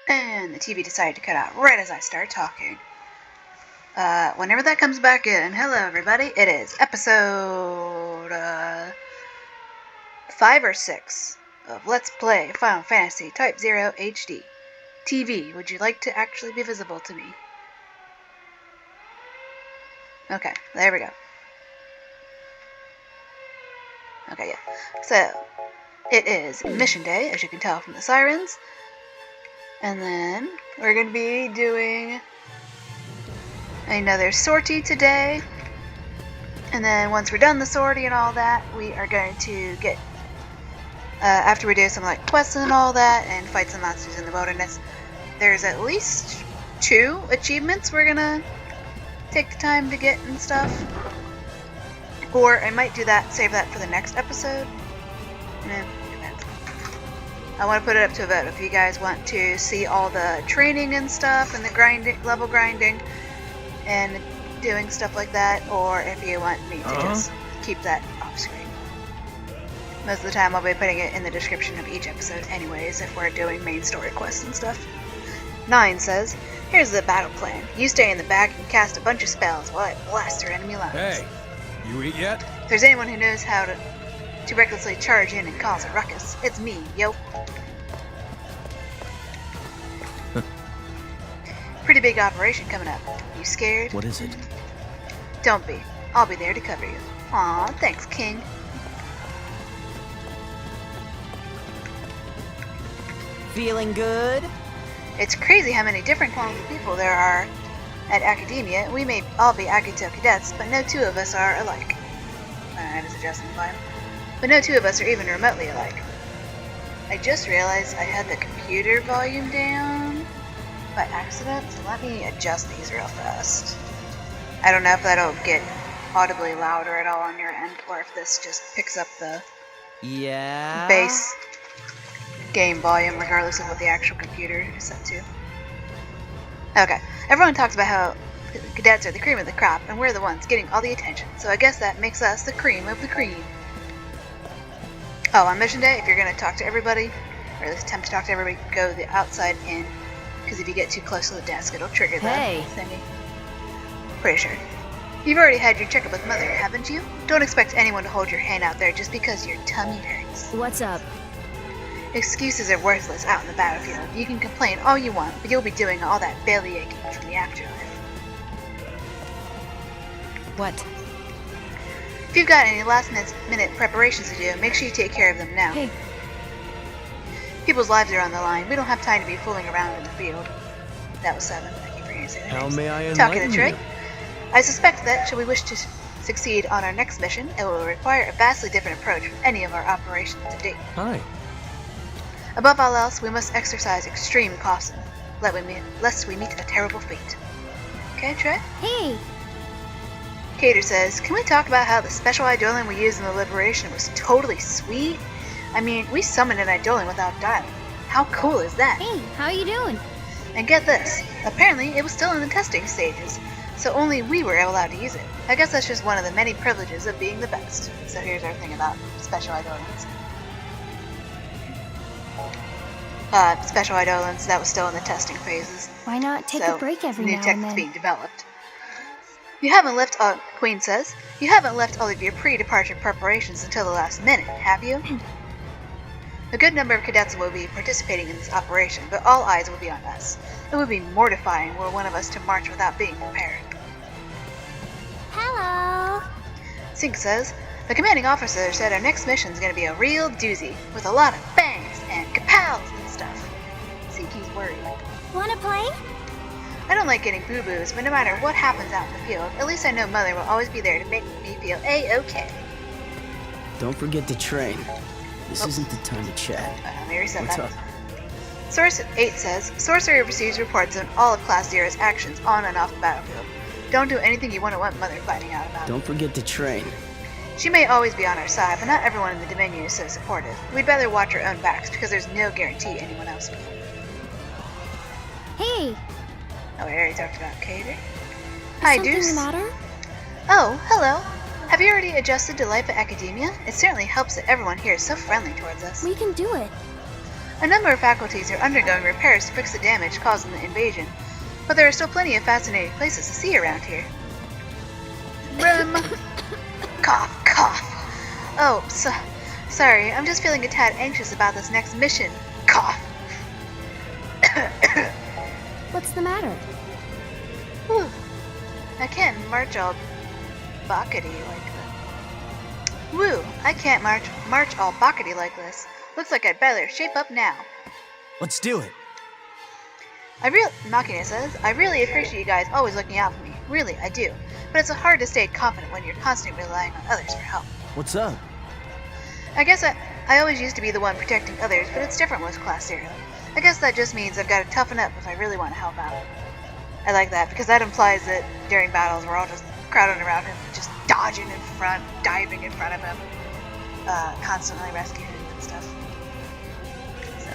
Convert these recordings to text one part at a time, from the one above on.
And the TV decided to cut out right as I start talking. Whenever that comes back in, hello everybody, it is episode 5 or 6 of Let's Play Final Fantasy Type 0 HD. TV, would you like to actually be visible to me? Okay, there we go. Okay, yeah. So, it is mission day, as you can tell from the sirens. And then, we're going to be doing another sortie today. And then, once we're done the sortie and all that, we are going to get, after we do some like quests and all that, and fight some monsters in the wilderness, there's at least 2 achievements we're going to take the time to get and stuff. Or I might do that, save that for the next episode. Depends. I want to put it up to a vote if you guys want to see all the training and stuff and the grinding, level grinding and doing stuff like that, or if you want me to just keep that off screen. Most of the time I'll be putting it in the description of each episode anyways if we're doing main story quests and stuff. 9 says, here's the battle plan. You stay in the back and cast a bunch of spells while I blast their enemy lines. Hey, you eat yet? If there's anyone who knows how to recklessly charge in and cause a ruckus, it's me, yo. Pretty big operation coming up. You scared? What is it? Don't be. I'll be there to cover you. Aw, thanks, King. Feeling good? It's crazy how many different kinds of people there are at Academia. We may all be Agito cadets, but no 2 of us are alike. I was adjusting the volume. But no 2 of us are even remotely alike. I just realized I had the computer volume down by accident, so let me adjust these real fast. I don't know if that'll get audibly louder at all on your end, or if this just picks up the bass game volume regardless of what the actual computer is set to. Okay, everyone talks about how cadets are the cream of the crop and we're the ones getting all the attention, so I guess that makes us the cream of the cream. Oh, on mission day, if you're going to talk to everybody, or at least attempt to talk to everybody, go the outside in, because if you get too close to the desk, it'll trigger the thingy. Pretty sure. You've already had your checkup with Mother, haven't you? Don't expect anyone to hold your hand out there just because your tummy hurts. What's up? Excuses are worthless out in the battlefield. You can complain all you want, but you'll be doing all that belly aching from the afterlife. What? If you've got any last-minute preparations to do, make sure you take care of them now. Hey. People's lives are on the line. We don't have time to be fooling around in the field. That was 7. I keep forgetting to say that. How may I Talking enlighten the trick. you? I suspect that, should we wish to succeed on our next mission, it will require a vastly different approach from any of our operations to date. Hi. Above all else, we must exercise extreme caution, lest we meet a terrible fate. Okay, Trey? Hey! Cater says, can we talk about how the special Eidolon we used in the Liberation was totally sweet? I mean, we summoned an Eidolon without dialing. How cool is that? Hey, how you doing? And get this, apparently it was still in the testing stages, so only we were allowed to use it. I guess that's just one of the many privileges of being the best. So here's our thing about special Eidolons. Special Eidolons, that was still in the testing phases. Why not take a break every now new and tech then? being developed. You haven't left, Queen says, you haven't left all of your pre-departure preparations until the last minute, have you? A good number of cadets will be participating in this operation, but all eyes will be on us. It would be mortifying were one of us to march without being prepared. Hello! Sink says, the commanding officer said our next mission is going to be a real doozy, with a lot of bangs and kapows and stuff. Sink, he's worried. Wanna play? I don't like getting boo-boos, but no matter what happens out in the field, at least I know Mother will always be there to make me feel A-okay. Don't forget to train. This isn't the time to chat. Mary said What's that. up? Source 8 says, Sorcery receives reports on all of Class Zero's actions on and off the battlefield. Don't do anything you wouldn't want Mother finding out about. Don't forget to train. She may always be on our side, but not everyone in the Dominion is so supportive. We'd rather watch our own backs, because there's no guarantee anyone else will. Hey! Oh, we already talked about Cater. Hi, Deuce. Something the matter? Oh, hello. Have you already adjusted to life at Academia? It certainly helps that everyone here is so friendly towards us. We can do it. A number of faculties are undergoing repairs to fix the damage caused in the invasion, but there are still plenty of fascinating places to see around here. Cough, cough. Oh, sorry, I'm just feeling a tad anxious about this next mission. Cough. What's the matter? Whew. I can't march all bockety like that. Woo! I can't march all bockety like this. Looks like I'd better shape up now. Let's do it. Makina says, I really appreciate you guys always looking out for me. Really, I do. But it's hard to stay confident when you're constantly relying on others for help. What's up? I guess I always used to be the one protecting others, but it's different with Class 0. I guess that just means I've got to toughen up if I really want to help out. I like that, because that implies that during battles we're all just crowding around him, just dodging in front, diving in front of him, constantly rescuing him and stuff. So,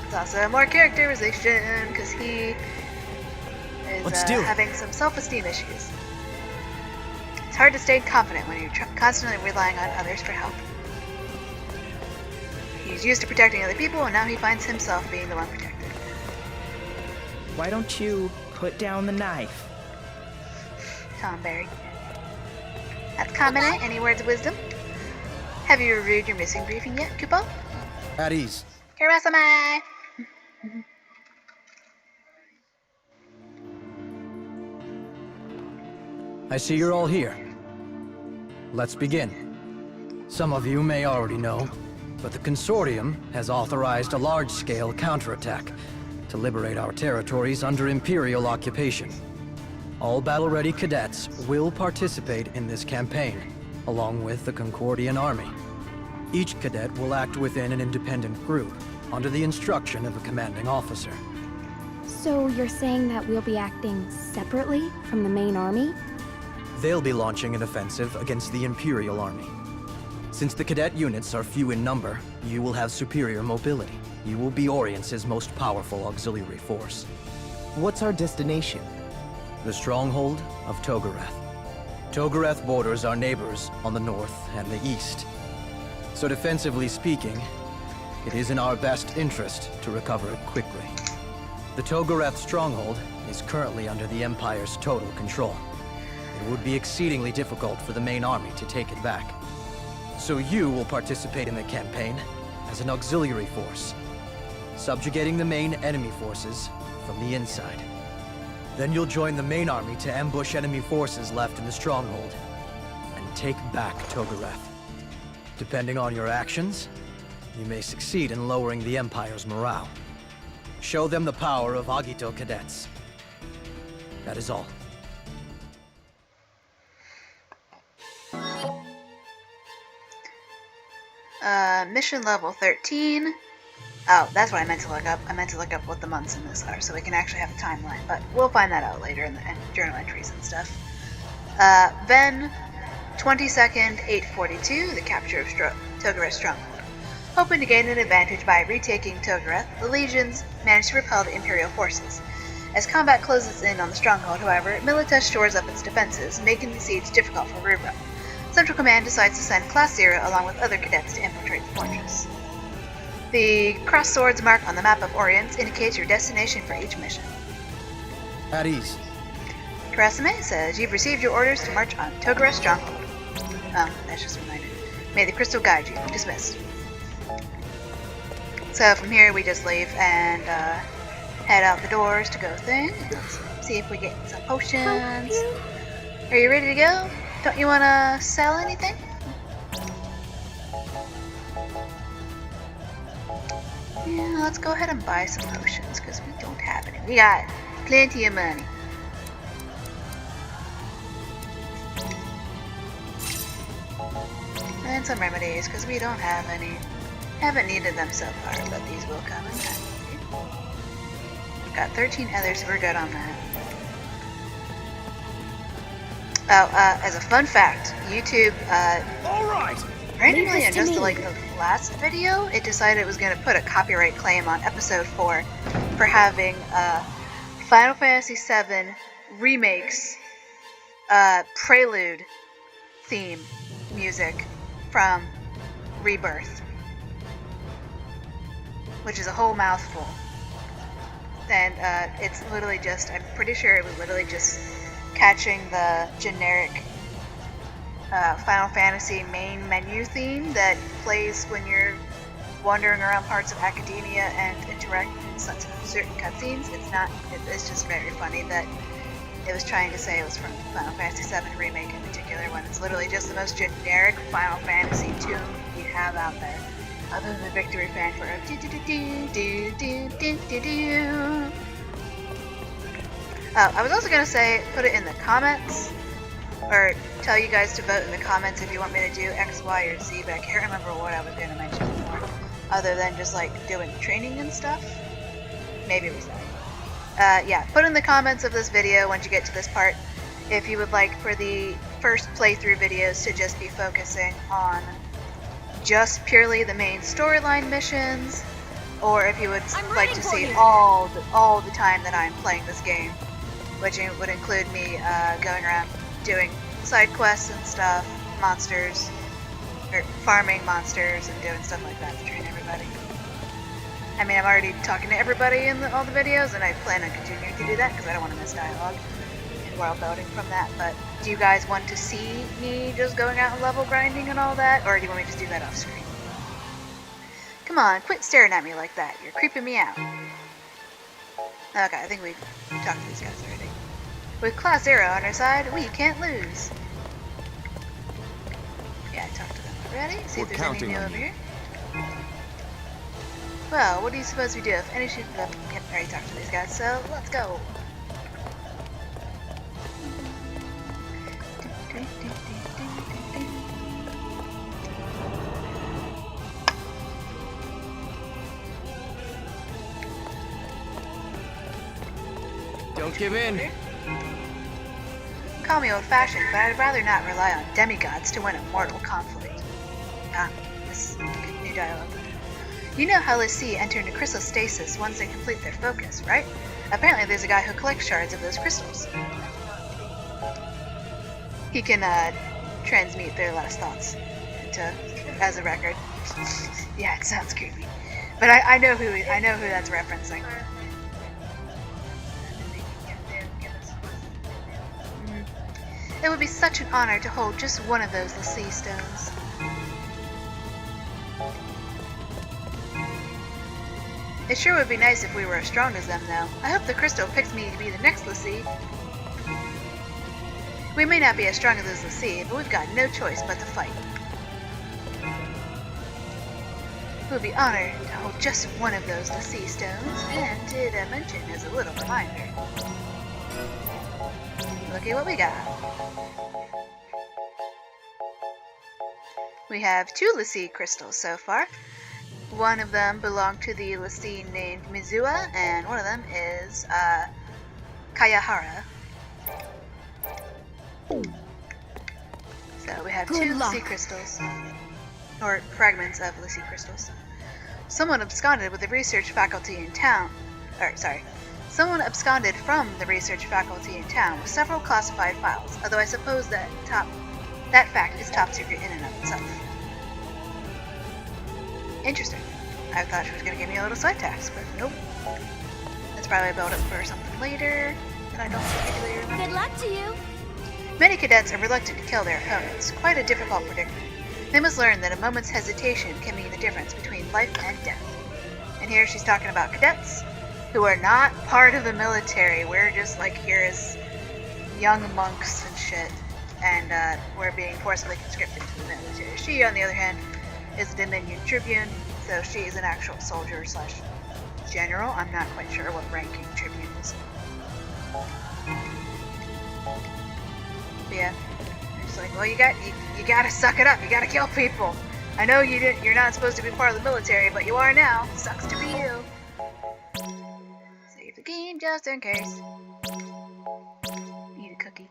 it's also more characterization, because he is having some self-esteem issues. It's hard to stay confident when you're constantly relying on others for help. He's used to protecting other people, and now he finds himself being the one protected. Why don't you put down the knife? Tom Berry. That's Kamine. Any words of wisdom? Have you reviewed your missing briefing yet, Kupo? At ease. Kurasame! I see you're all here. Let's begin. Some of you may already know, but the Consortium has authorized a large-scale counterattack to liberate our territories under Imperial occupation. All battle-ready cadets will participate in this campaign, along with the Concordian army. Each cadet will act within an independent group, under the instruction of a commanding officer. So you're saying that we'll be acting separately from the main army? They'll be launching an offensive against the Imperial army. Since the cadet units are few in number, you will have superior mobility. You will be Orient's most powerful auxiliary force. What's our destination? The stronghold of Togoreth. Togoreth borders our neighbors on the north and the east. So defensively speaking, it is in our best interest to recover it quickly. The Togoreth stronghold is currently under the Empire's total control. It would be exceedingly difficult for the main army to take it back. So you will participate in the campaign as an auxiliary force, subjugating the main enemy forces from the inside. Then you'll join the main army to ambush enemy forces left in the stronghold and take back Togoreth. Depending on your actions, you may succeed in lowering the Empire's morale. Show them the power of Agito cadets. That is all. Mission level 13. Oh, that's what I meant to look up. I meant to look up what the months in this are, so we can actually have a timeline, but we'll find that out later in the journal entries and stuff. Then, 22nd, 842, the capture of Togoreth stronghold. Hoping to gain an advantage by retaking Togoreth, the legions managed to repel the Imperial forces. As combat closes in on the stronghold, however, Militech shores up its defenses, making the siege difficult for Rubra. Central Command decides to send Class 0 along with other cadets to infiltrate the fortress. The cross swords mark on the map of Orient indicates your destination for each mission. At ease. Kurasame says you've received your orders to march on Togoreth stronghold. Oh, that's just a reminder. May the crystal guide you. Dismissed. So from here we just leave and head out the doors to go thing. Let's see if we get some potions. Are you ready to go? Don't you want to sell anything? Yeah, let's go ahead and buy some potions because we don't have any. We got plenty of money. And some remedies because we don't have any. Haven't needed them so far, but these will come in time. We've got 13 others, so we're good on that. Oh, as a fun fact, YouTube, randomly and just like the last video, it decided it was going to put a copyright claim on episode 4 for having Final Fantasy VII Remake's prelude theme music from Rebirth. which is a whole mouthful. And it's literally just, I'm pretty sure it was literally just catching the generic Final Fantasy main menu theme that plays when you're wandering around parts of academia and interacting in certain cutscenes. It's just very funny that it was trying to say it was from Final Fantasy VII Remake in particular, when it's literally just the most generic Final Fantasy tune you have out there, other than the victory fanfare of do do do do do do do do. I was also gonna say, put it in the comments, or tell you guys to vote in the comments if you want me to do X, Y, or Z, but I can't remember what I was gonna mention before, other than just like doing training and stuff. Maybe it was that. Yeah, put in the comments of this video once you get to this part if you would like for the first playthrough videos to just be focusing on just purely the main storyline missions, or if you would like to see all the time that I'm playing this game, which would include me going around doing side quests and stuff, monsters, or farming monsters and doing stuff like that to train everybody. I mean, I'm already talking to everybody in all the videos, and I plan on continuing to do that because I don't want to miss dialogue and world building from that. But do you guys want to see me just going out and level grinding and all that, or do you want me to just do that off screen? Come on, quit staring at me like that. You're creeping me out. Okay, I think we talked to these guys already. With Class 0 on our side, we can't lose. Yeah, I talked to them already. See if there's anything new over here. Well, what do you suppose we do if any shoot up? Yep, I already talked to these guys, so let's go. Don't give in. Call me old-fashioned, but I'd rather not rely on demigods to win a mortal conflict. Ah, this new dialogue. You know how l'Cie enter into crystal stasis once they complete their focus, right? Apparently there's a guy who collects shards of those crystals. He can transmute their last thoughts as a record. Yeah, it sounds creepy, but I know who that's referencing. It would be such an honor to hold just one of those l'Cie stones. It sure would be nice if we were as strong as them, though. I hope the crystal picks me to be the next l'Cie. We may not be as strong as those l'Cie, but we've got no choice but to fight. It would be honored to hold just one of those l'Cie stones, and to mention as a little reminder. Look at what we got. We have 2 l'Cie crystals so far. One of them belonged to the l'Cie named Mizua, and one of them is Kayahara. So we have 2 l'Cie crystals, or fragments of l'Cie crystals. Someone absconded with the research faculty in town. Someone absconded from the research faculty in town with several classified files, although I suppose that fact is top secret in and of itself. Interesting. I thought she was going to give me a little side task, but nope. That's probably a build-up for something later that I don't particularly remember. Good luck to you. Many cadets are reluctant to kill their opponents. Quite a difficult predicament. They must learn that a moment's hesitation can mean the difference between life and death. And here she's talking about cadets who are not part of the military. We're just like here as young monks and shit, and we're being forcibly conscripted to the military. She, on the other hand, is a Dominion Tribune, so she is an actual soldier / general. I'm not quite sure what ranking Tribune is. But yeah, it's like, well, you gotta suck it up. You gotta kill people. I know you're not supposed to be part of the military, but you are now. Sucks to be you. Save the game just in case. Eat a cookie.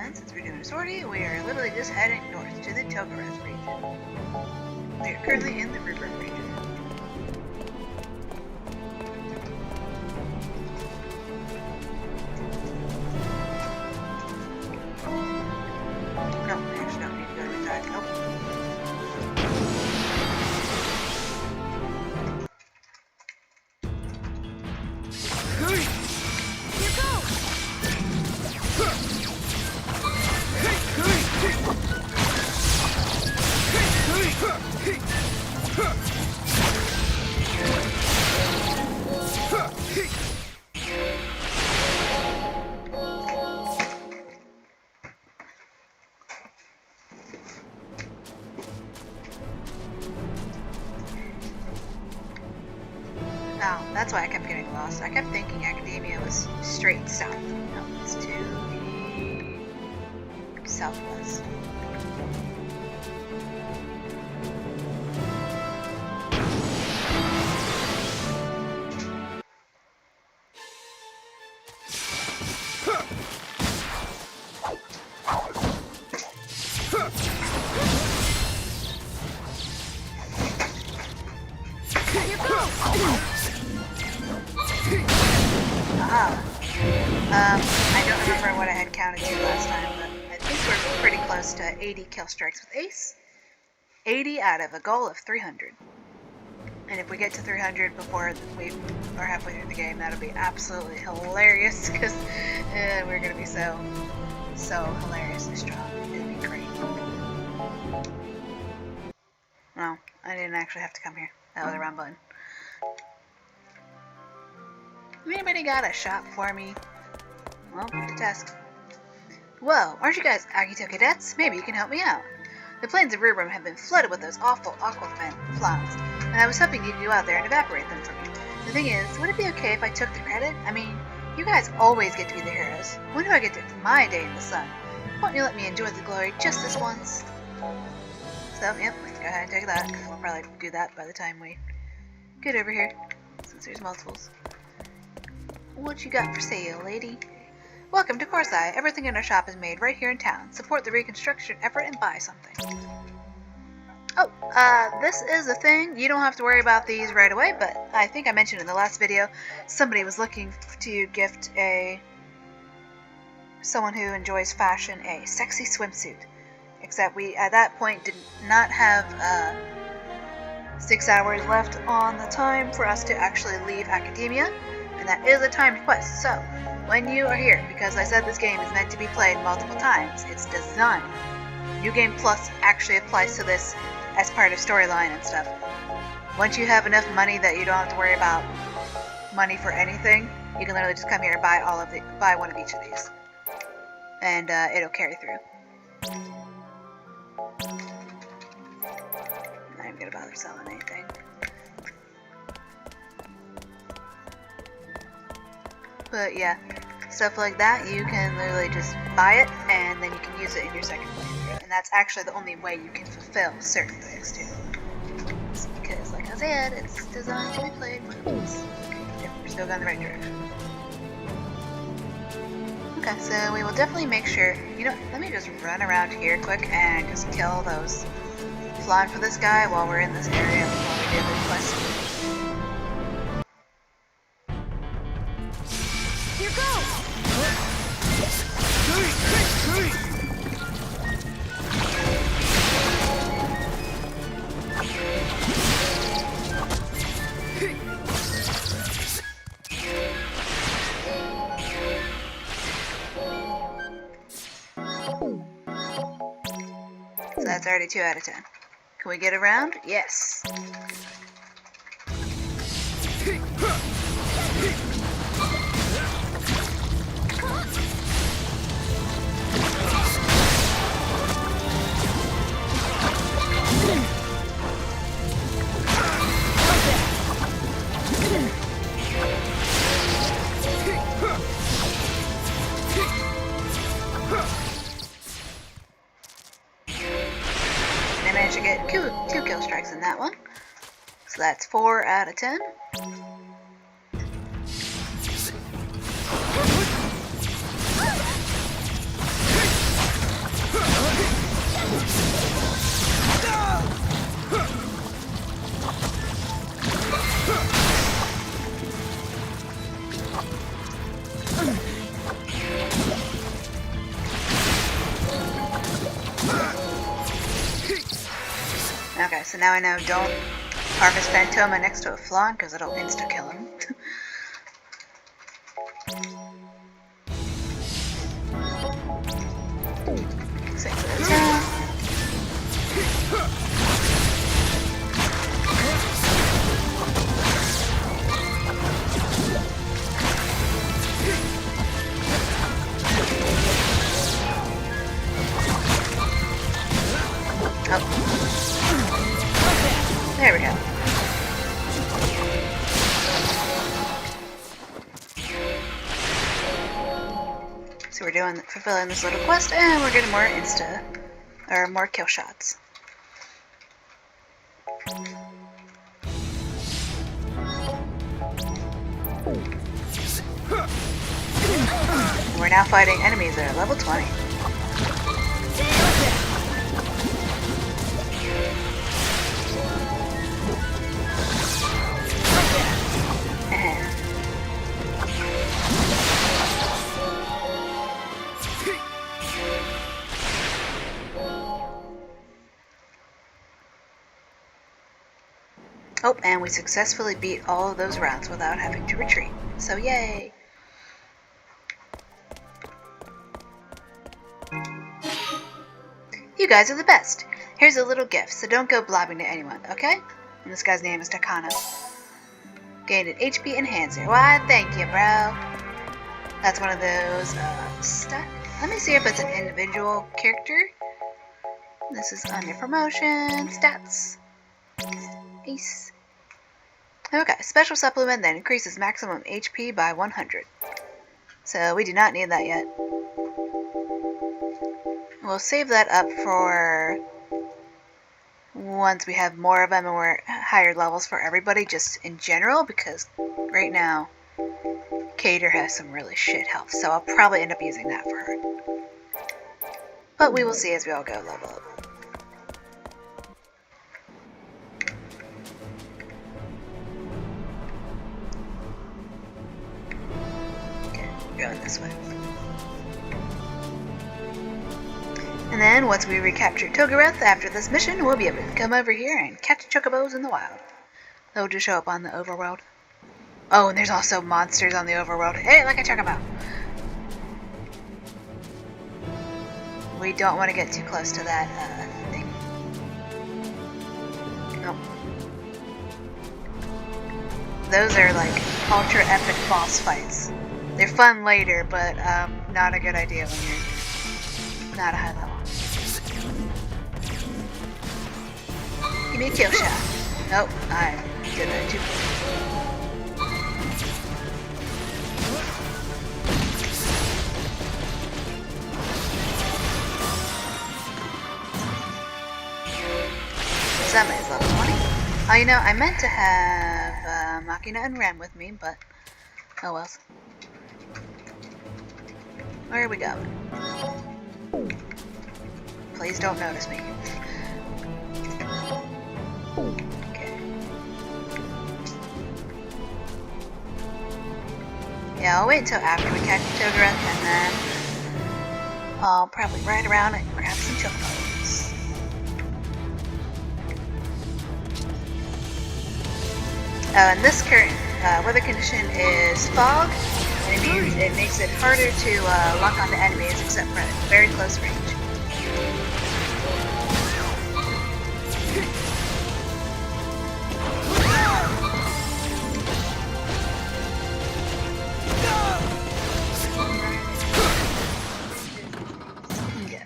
then, since we're doing a sortie, we are literally just heading north to the Togoreth region. We are currently in the Recapture region. No, I actually don't need to go to the side. Nope. Oh, that's why I kept getting lost. I kept thinking Academia was straight south. No, it's to the southwest. I don't remember what I had counted to last time, but I think we're pretty close to 80 kill strikes with Ace. 80 out of a goal of 300. And if we get to 300 before we are halfway through the game, that'll be absolutely hilarious, because we're going to be so hilariously strong. It'll be great. No, I didn't actually have to come here. That was the wrong button. Anybody got a shop for me? Well, the task. Whoa, aren't you guys Agito cadets? Maybe you can help me out. The plains of Rubrum have been flooded with those awful aquafan flowers, and I was hoping you could go out there and evaporate them for me. The thing is, would it be okay if I took the credit? I mean, you guys always get to be the heroes. When do I get to my day in the sun? Won't you let me enjoy the glory just this once? So, yep, go ahead and take that. We'll probably do that by the time we get over here, since there's multiples. What you got for sale, lady? Welcome to Korsai. Everything in our shop is made right here in town. Support the reconstruction effort and buy something. Oh, this is a thing. You don't have to worry about these right away, but I think I mentioned in the last video, somebody was looking to gift someone who enjoys fashion a sexy swimsuit. Except we, at that point, did not have 6 hours left on the time for us to actually leave Academia. And that is a timed quest, so when you are here, because I said this game is meant to be played multiple times, it's designed. New Game Plus actually applies to this as part of storyline and stuff. Once you have enough money that you don't have to worry about money for anything, you can literally just come here and buy one of each of these. And it'll carry through. I'm not even gonna bother selling anything. But yeah, stuff like that, you can literally just buy it, and then you can use it in your second playthrough. And that's actually the only way you can fulfill certain things too. Because, like I said, it's designed to be played once. Okay, yeah, we're still going the right direction. Okay, so we will definitely make sure, you know, let me just run around here quick and just kill those flying for this guy while we're in this area while we do the quest. So that's already 2 out of 10. Can we get around? Yes. I managed to get 2 kill strikes in that one. So that's 4 out of 10. Okay, so now I know don't harvest Phantoma next to a flan because it'll insta-kill him. Save those out. Oh. There we go. So we're fulfilling this little quest, and we're getting more more kill shots. We're now fighting enemies that are level 20. Oh, and we successfully beat all of those rounds without having to retreat. So yay! You guys are the best. Here's a little gift, so don't go blabbing to anyone, okay? And this guy's name is Takano. Gained an HP enhancer. Why, thank you, bro. That's one of those, let me see if it's an individual character. This is under promotion, stats. Ace. Okay, special supplement that increases maximum HP by 100. So we do not need that yet. We'll save that up for once we have more of them and we're higher levels for everybody, just in general, because right now Cater has some really shit health, so I'll probably end up using that for her. But we will see as we all go level up. Going this way. And then once we recapture Togoreth after this mission, we'll be able to come over here and catch chocobos in the wild. They'll just show up on the overworld. Oh, and there's also monsters on the overworld. Hey, like a chocobo! We don't want to get too close to that thing. Nope. Those are like ultra epic boss fights. They're fun later, but not a good idea when you're not a high level. Give me a kill shot. Nope, I did that too. Somebody's level 20. Oh, you know, I meant to have Machina and Ren with me, but oh well. Where are we going? Please don't notice me. Okay. Yeah, I'll wait until after we catch Togoreth, and then I'll probably ride around and grab some chocobos. And this current weather condition is fog. And it means it makes it harder to lock onto enemies except for at very close range. Yeah.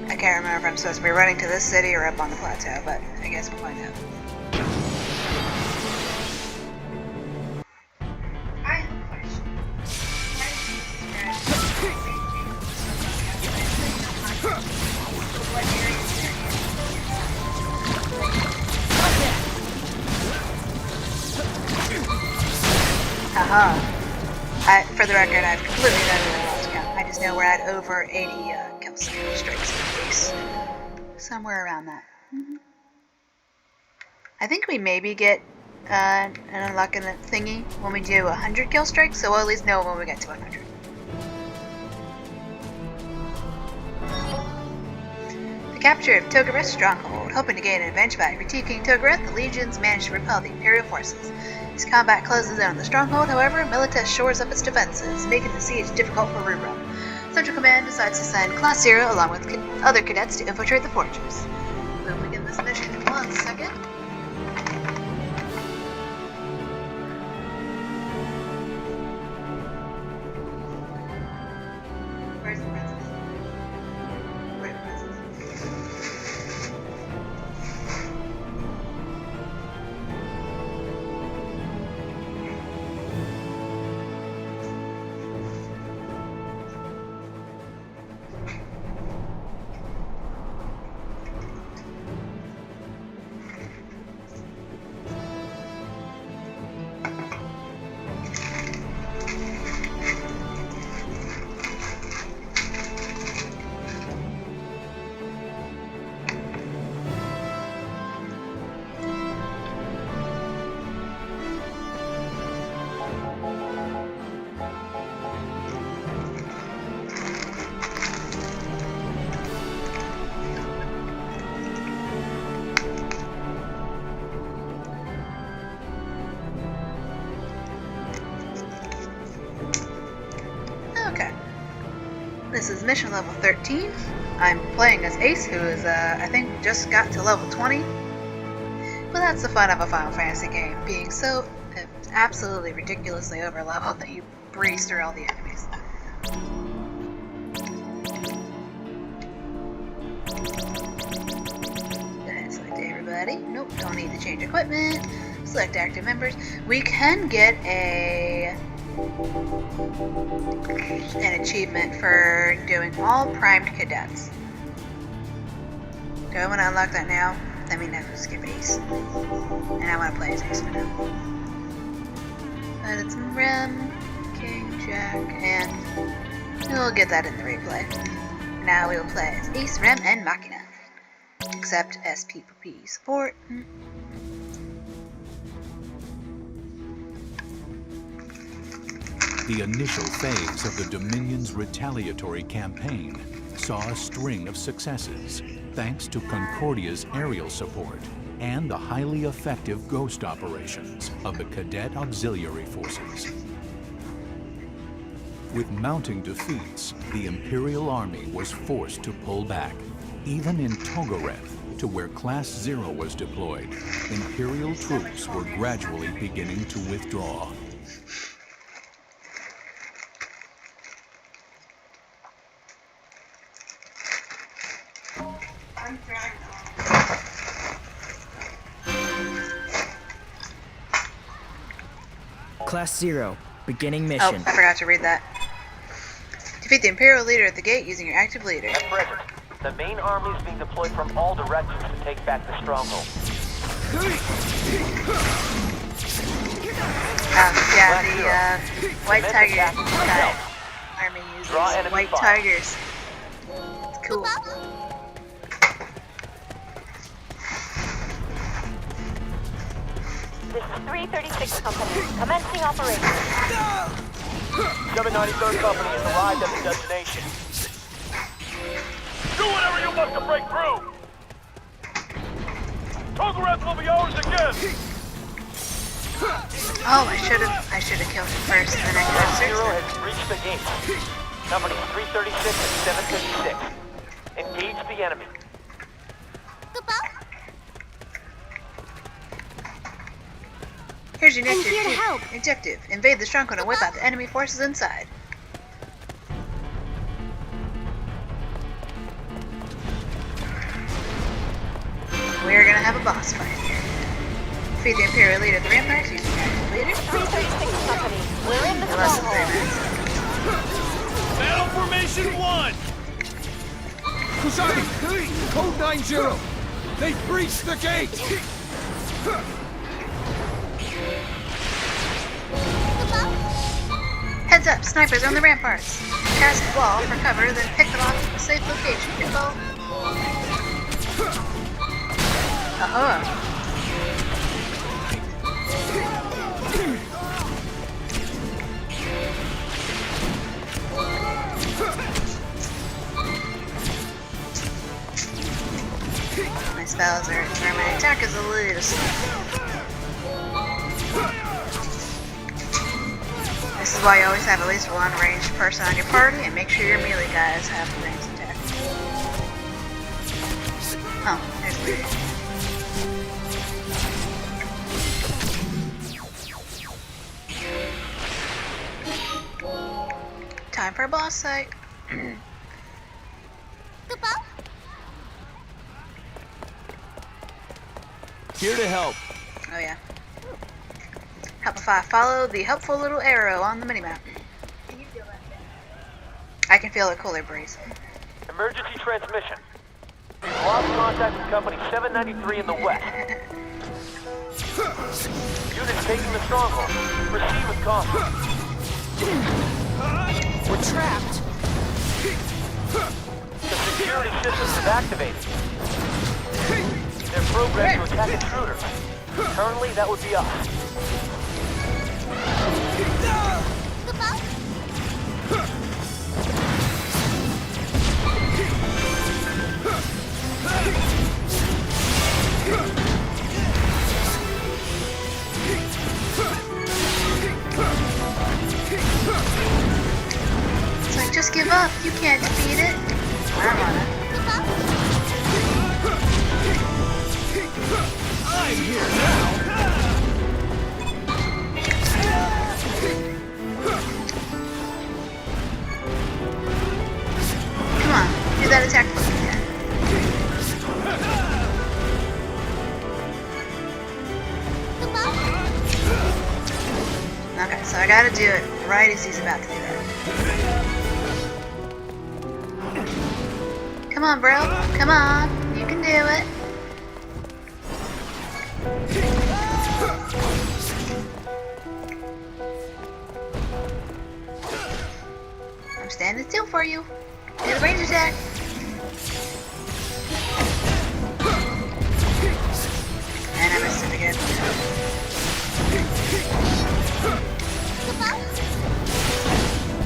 I can't remember if I'm supposed to be running to this city or up on the plateau, but I guess we'll find out. I have a question. For the record, I've completely done it lost count. I just know we're at over 80 kill strikes in the face. Somewhere around that. I think we maybe get an unlock in the thingy when we do 100 kill strikes, so we'll at least know when we get to 100. The capture of Togoreth's stronghold. Hoping to gain an advantage by retaking Togoreth, the legions managed to repel the Imperial forces. As combat closes in on the stronghold, however, Milites shores up its defenses, making the siege difficult for Rubrum. Central Command decides to send Class Zero along with other cadets to infiltrate the fortress. We'll begin this mission in 1 second. Where's the princess? Where's the princess? Okay. This is mission level 13. I'm playing as Ace, who is, I think, just got to level 20. But that's the fun of a Final Fantasy game, being so absolutely ridiculously over-leveled that you breeze through all the enemies. Select everybody. Nope, don't need to change equipment. Select active members. We can get an achievement for doing all primed cadets. Do I want to unlock that now? Let me know. Skip Ace. And I want to play as Ace for now. But it's Rem, King, Jack, and we'll get that in the replay. Now we will play as Ace, Rem, and Machina. Except SPP support. The initial phase of the Dominion's retaliatory campaign saw a string of successes, thanks to Concordia's aerial support and the highly effective ghost operations of the Cadet Auxiliary Forces. With mounting defeats, the Imperial Army was forced to pull back. Even in Togoreth, to where Class Zero was deployed, Imperial troops were gradually beginning to withdraw. Class 0, beginning Oh, mission. I forgot to read that. Defeat the Imperial leader at the gate using your active leader. At present, the main army is being deployed from all directions to take back the stronghold. Yeah, the White Tiger army uses White Tigers. It's cool. This is 336 Company, commencing operations. 793rd Company has arrived at the destination. Do whatever you must to break through! Togoreth will be ours again! Oh, I should have killed him first, and then I could have Zero searched has reached the gate. Company 336 and 756. Engage the enemy. Here's your I'm here to help. objective. Invade the stronghold and whip out the enemy forces inside. We're gonna have a boss fight here. Defeat the Imperial leader of the ramparts using your active leader. 336 Company, we're in the Less than 3 stronghold. minutes. Battle Formation 1! Kusari! Code 90! They've breached the gate! Heads up, snipers on the ramparts. Cast a wall for cover, then pick them off to a safe location. Good call. My spells are, or my attack is a little slow. This is why you always have at least one ranged person on your party, and make sure your melee guys have a ranged attack. Oh, there's Luigi. Time for a boss fight. Here to help. Oh yeah. Help if I follow the helpful little arrow on the minimap. Can you feel that? I can feel a cooler breeze. Emergency transmission. We've lost contact with Company 793 in the west. Units taking the stronghold. Proceed with caution. We're trapped. The security systems is activated. They're programmed to attack intruders. Currently, that would be us. It's like, just give up. You can't defeat it. I'm on it. I'm here now. Come on, do that attack for me. Okay, so I gotta do it right as he's about to do that. Come on, bro. Come on. You can do it. I'm standing still for you. Do the range attack. And I missed it again.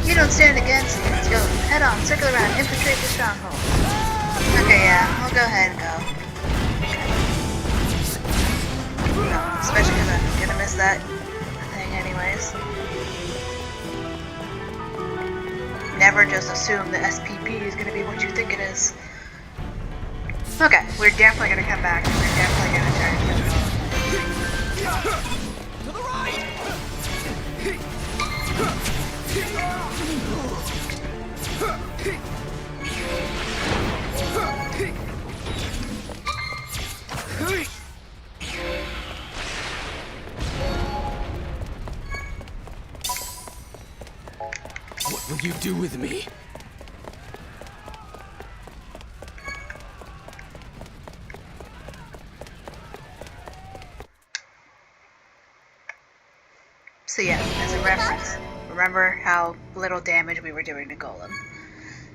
You don't stand against me. Let's go. Head on. Circle around. Infiltrate the stronghold. Okay, yeah. I'll go ahead and go. No, especially because I'm gonna miss that thing anyways. Never just assume the SPP is gonna be what you think it is. Okay, we're definitely gonna come back and we're definitely gonna try and kill it. To the right. What will you do with me? So yeah, as a reference, remember how little damage we were doing to Golem,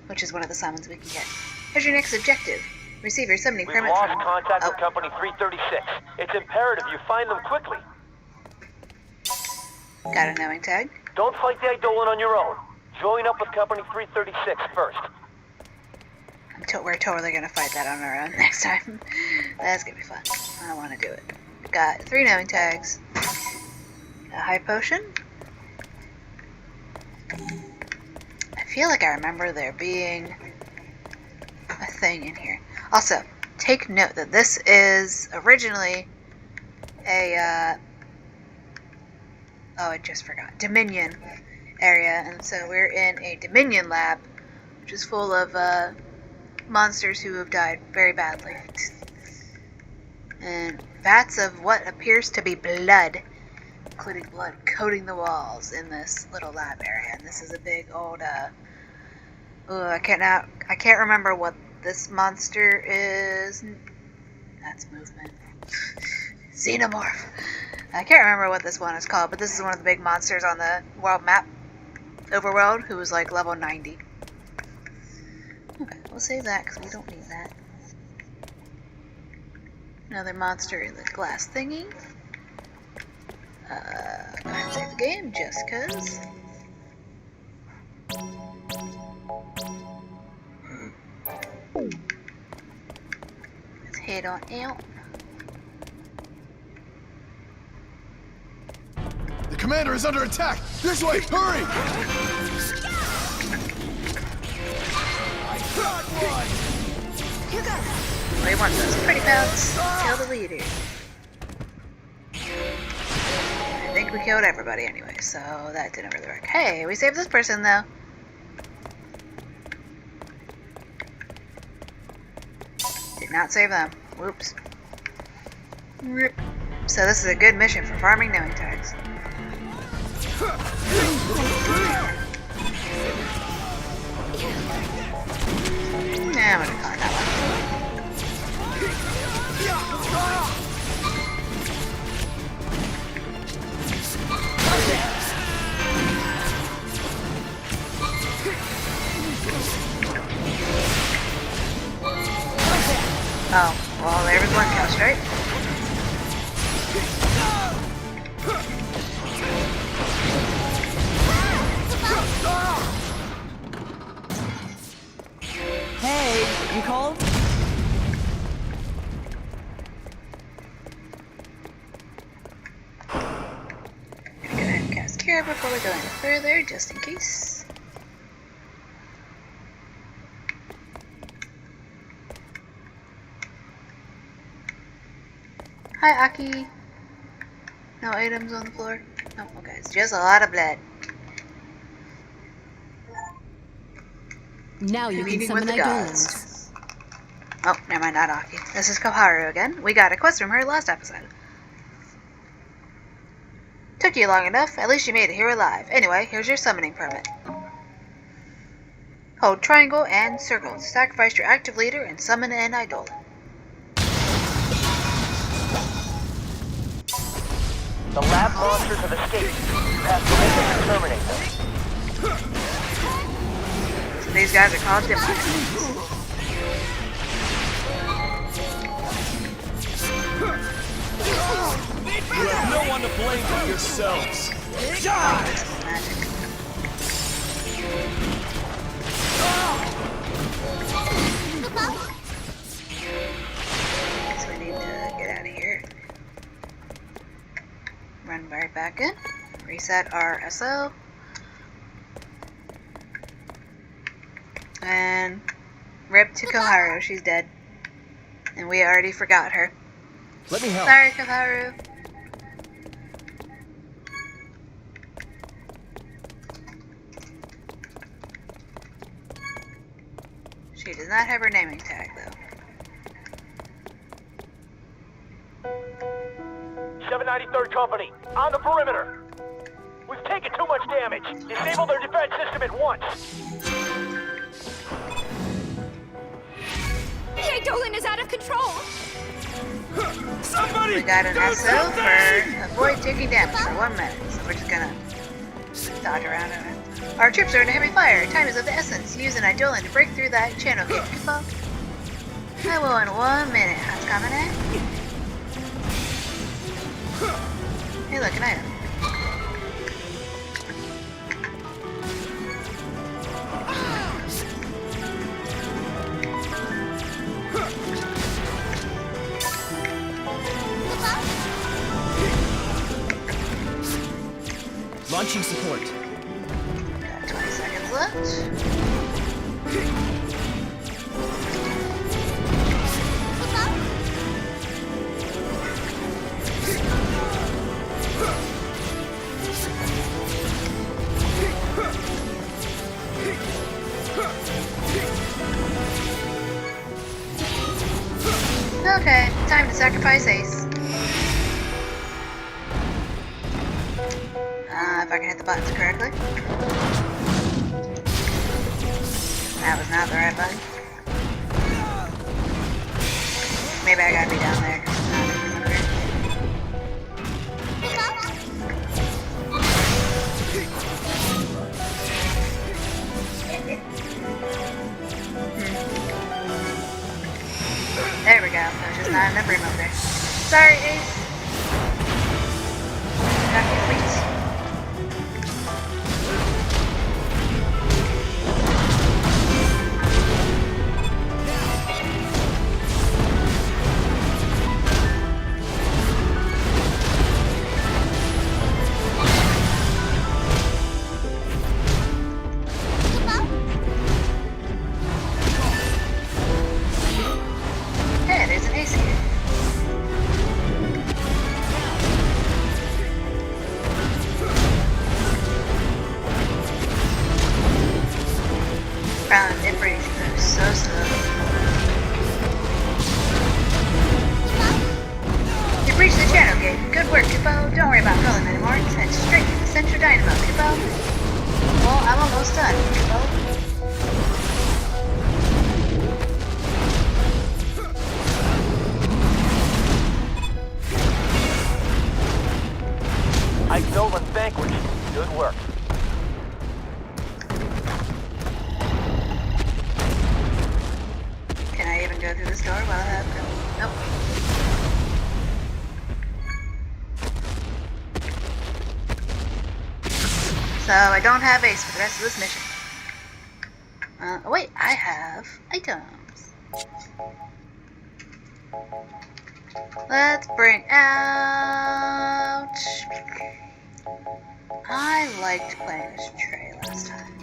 which is one of the summons we can get. Here's your next objective. Receive your summoning We've permit lost from... contact with Company 336. It's imperative you find them quickly. Got a knowing tag. Don't fight the Eidolon on your own. Join up with Company 336 first. We're totally gonna fight that on our own next time. That's gonna be fun. I want to do it. Got 3 knowing tags. A high potion. I feel like I remember there being a thing in here. Also, take note that this is originally a oh, I just forgot. Dominion area, and so we're in a Dominion lab, which is full of monsters who have died very badly. And vats of what appears to be blood, including blood coating the walls in this little lab area. And this is a big old I can't remember what this monster is. That's movement. Xenomorph. I can't remember what this one is called, but this is one of the big monsters on the world map. Overworld, who was like level 90. Okay, we'll save that because we don't need that. Another monster in the glass thingy. Go ahead and save the game just cause. Let's head on out. The commander is under attack! This way! Hurry! We want those pretty pals. Kill the leader. I think we killed everybody anyway, so that didn't really work. Hey, we saved this person though. Did not save them. Whoops. Rip. So this is a good mission for farming knowing tags. Nah, I'm gonna call it that one. Oh, well, there was one kill straight. Hey, you called? I'm gonna go ahead and cast Cure before we go any further, just in case. Hi, Aki. No items on the floor. No, okay, it's just a lot of blood. Now you can Meeting summon with the Eidolons. gods. Oh, never mind, not Aki. This is Koharu again. We got a quest from her last episode. Took you long enough. At least you made it here alive. Anyway, here's your summoning permit. Hold triangle and circle to sacrifice your active leader and summon an Eidolon. The lab monsters have escaped. You have permission to terminate them. So these guys are called Demons. You have no one to blame but yourselves! Die! This is magic. Guess we need to get out of here. Run right back in. Reset our SO. And rip to Koharu. She's dead. And we already forgot her. Let me help. Sorry, Koharu. She does not have her naming tag, though. 793rd Company, on the perimeter. We've taken too much damage. Disable their defense system at once. The Eidolon is out of control! Somebody! We got an do SO something! for avoid taking damage for 1 minute, so we're just gonna dodge around it. Our troops are in heavy fire. Time is of the essence. Use an Eidolon to break through that channel gate. Confirm. I will in 1 minute. How's coming in? Hey, look, an item. Launching support. Got 20 seconds left. Okay, time to sacrifice Ace. If I can hit the buttons correctly. That was not the right button. Maybe I gotta be down there. There we go. So just not enough room over there. Sorry, Ace. Got your please. Hey, there's an ace here. It breaks so slow. You breached the channel gate. Good work, Kippo. Don't worry about Golem anymore. Just head straight to the Central Dynamo, Kippo. Well, I'm almost done, Kippo. Ike Nolan vanquished. Good work. Can I even go through this door while I have Nope. So I don't have Ace for the rest of this mission. Oh wait, I have items. Let's bring out... I liked playing as Trey last time.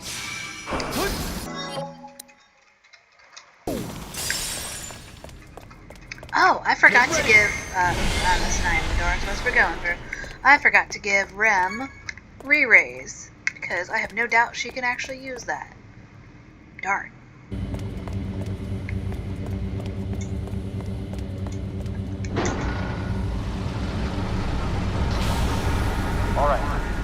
Oh, I forgot to give, that's not even the door I'm supposed to be going through. I forgot to give Rem re-raise, because I have no doubt she can actually use that. Darn. Alright,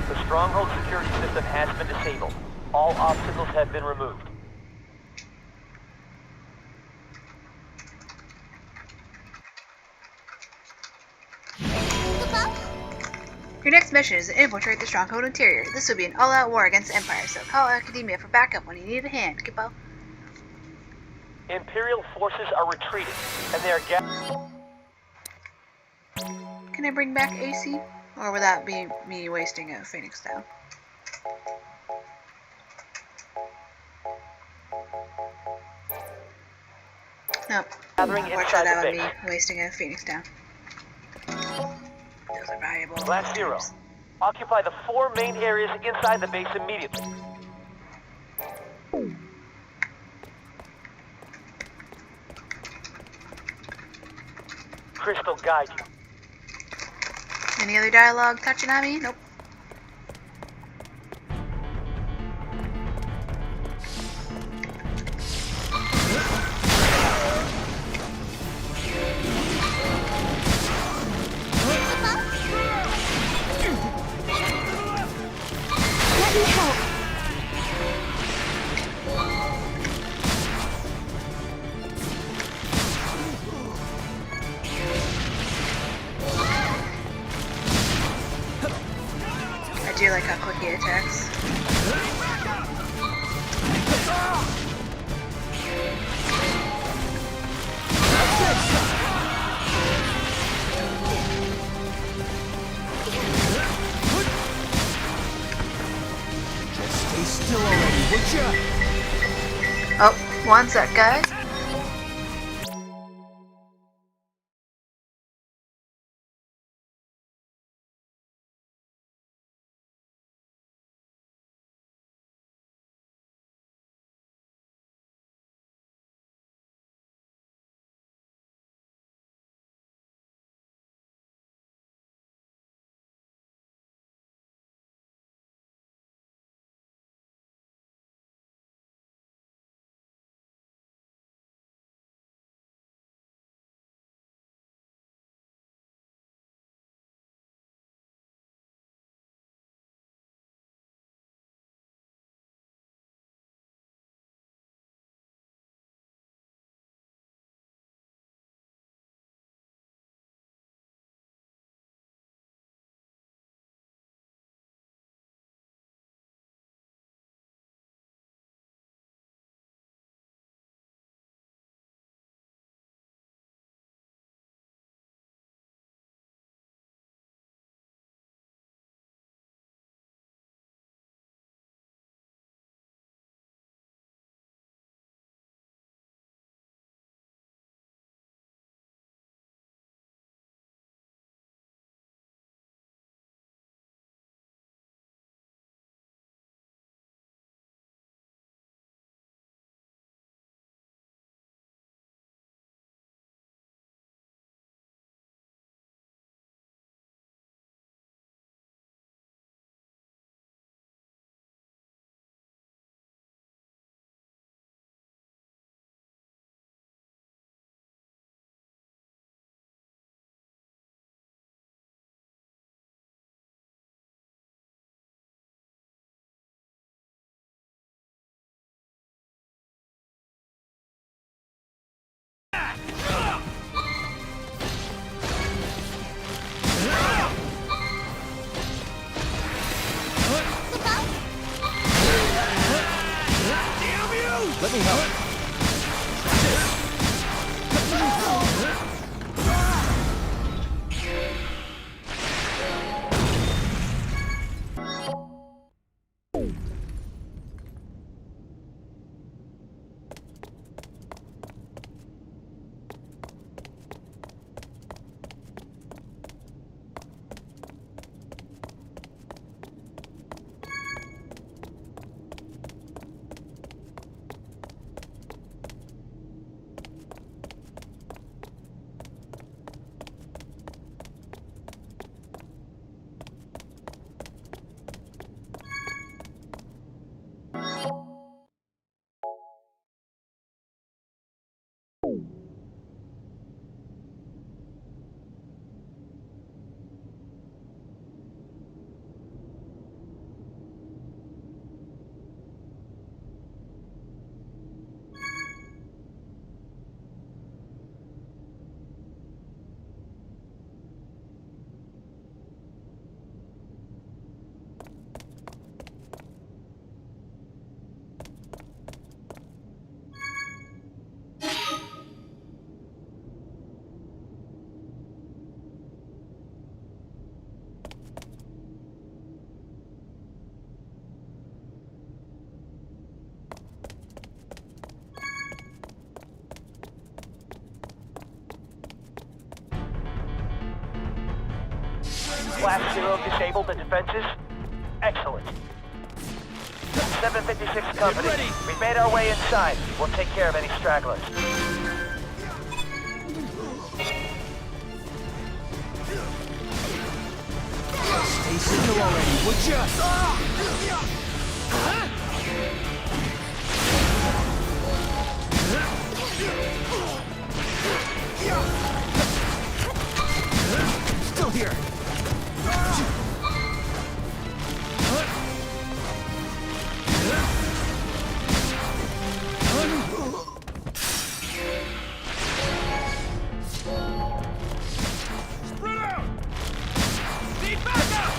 the Stronghold security system has been disabled. All obstacles have been removed. Your next mission is to infiltrate the Stronghold interior. This will be an all-out war against the Empire, so call Academia for backup when you need a hand, Kippo. Imperial forces are retreating, and they are Can I bring back AC? Or would that be me wasting a Phoenix down? Nope. gathering Unfortunately, inside that the would base. be wasting a Phoenix down. Those are valuable. Black Zero, occupy the 4 main areas inside the base immediately. Crystal guide you. Any other dialogue touching on me? Nope. Let me help. I do like how quick he attacks. Just stay still already, would ya? Oh, one sec, guys. Let me help. Flash 0 disabled the defenses? Excellent. 756 Company, we've made our way inside. We'll take care of any stragglers. Stay still already, would ya? Still here. Spread out! Need backup!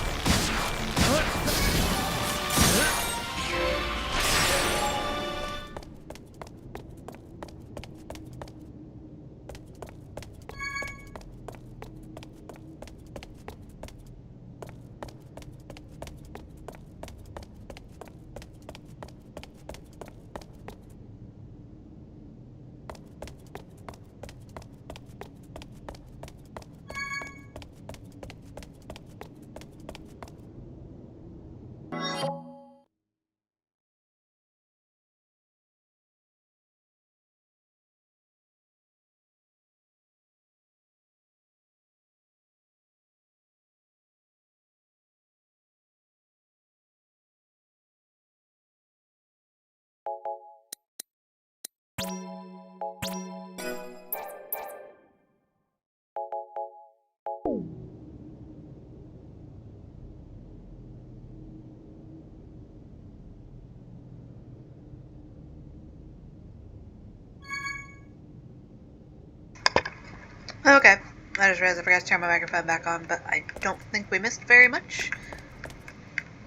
Okay, I just realized I forgot to turn my microphone back on, but I don't think we missed very much.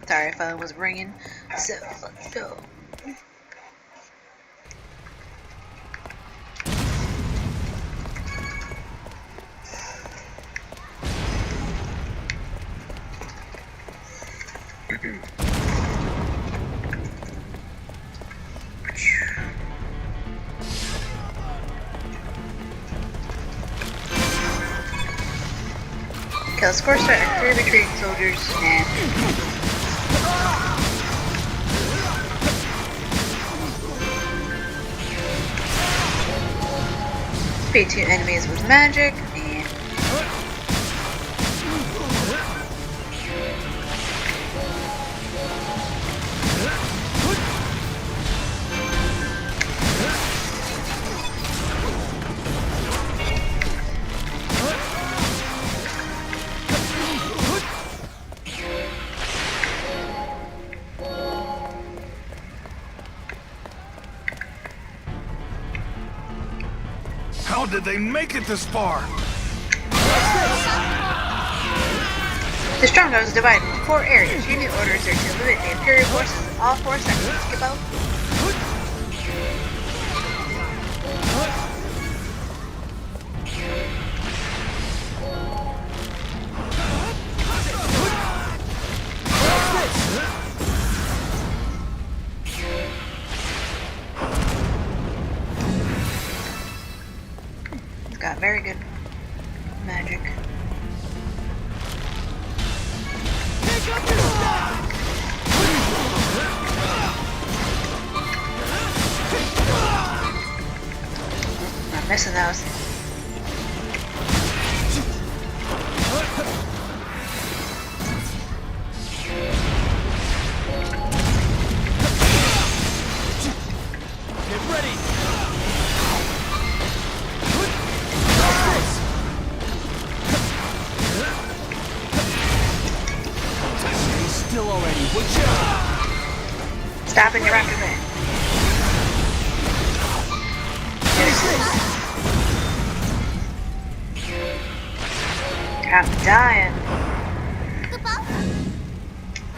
Sorry, phone was ringing, so let's go. Kill score strike 3 retreating soldiers and defeat 2 enemies with magic and How did they make it this far? the stronghold is divided into 4 areas. Your new orders are to limit the Imperial forces in all 4 sections. Skip out. He's got very good magic. I'm missing those. Get ready! Stay still already, would you? Stop interrupting me. I'm dying.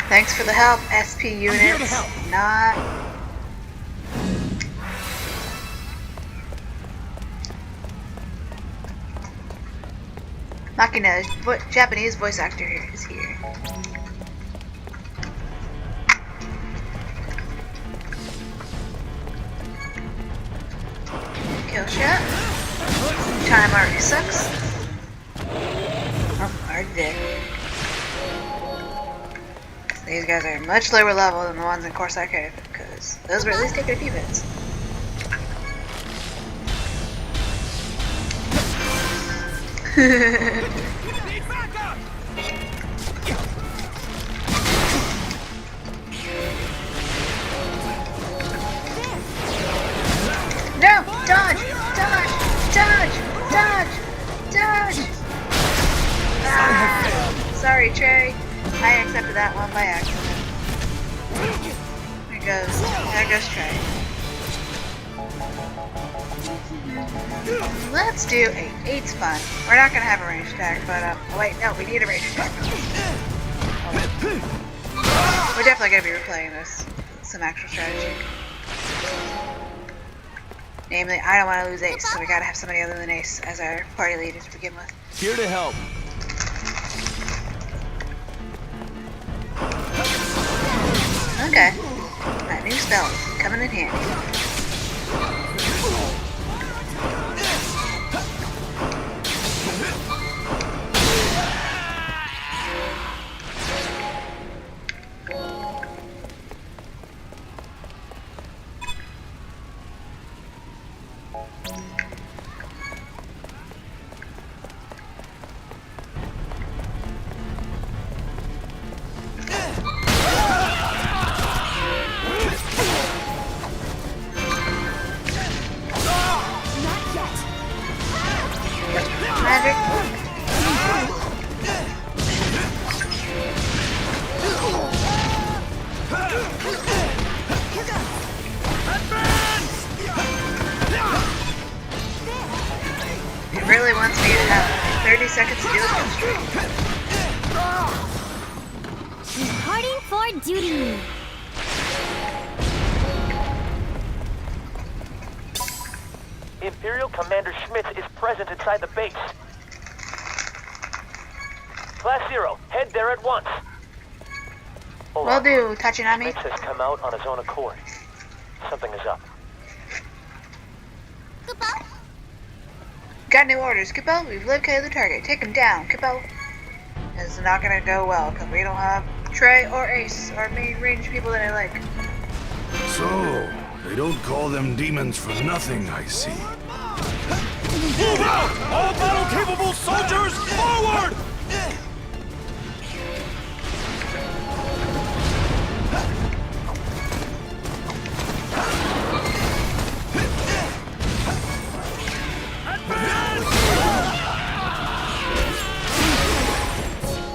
Thanks for the help, SP units. here to help. Not. Makina, Japanese voice actor here is here. Kill shot. Time already sucks. Oh, already dead. So these guys are much lower level than the ones in Course Arcade, because those were at least taking a few hits. Need backup! No! Dodge! Dodge! Dodge! Dodge! Dodge! Ah, sorry, Trey. I accepted that one by accident. There goes Trey. Let's do 8. 8's fun. We're not gonna have a range attack, but wait, no, we need a range attack. We're definitely gonna be replaying this. Some actual strategy. Namely, I don't want to lose Ace, so we gotta have somebody other than Ace as our party leader to begin with. Here to help. Okay. That new spell is coming in handy. Magic. It really wants me to have 30 seconds to do a kill streak. Reporting for duty. Imperial Commander Schmitz is present inside the base. Class 0, head there at once. Hold Will on. do, Tachinami. Schmitz has come out on his own accord. Something is up. Got new orders, Kippo. We've located the target. Take him down, Kippo. It's not gonna go well, because we don't have Trey or Ace, our main range people that I like. So, they don't call them demons for nothing, I see. Move out! All battle-capable soldiers, forward!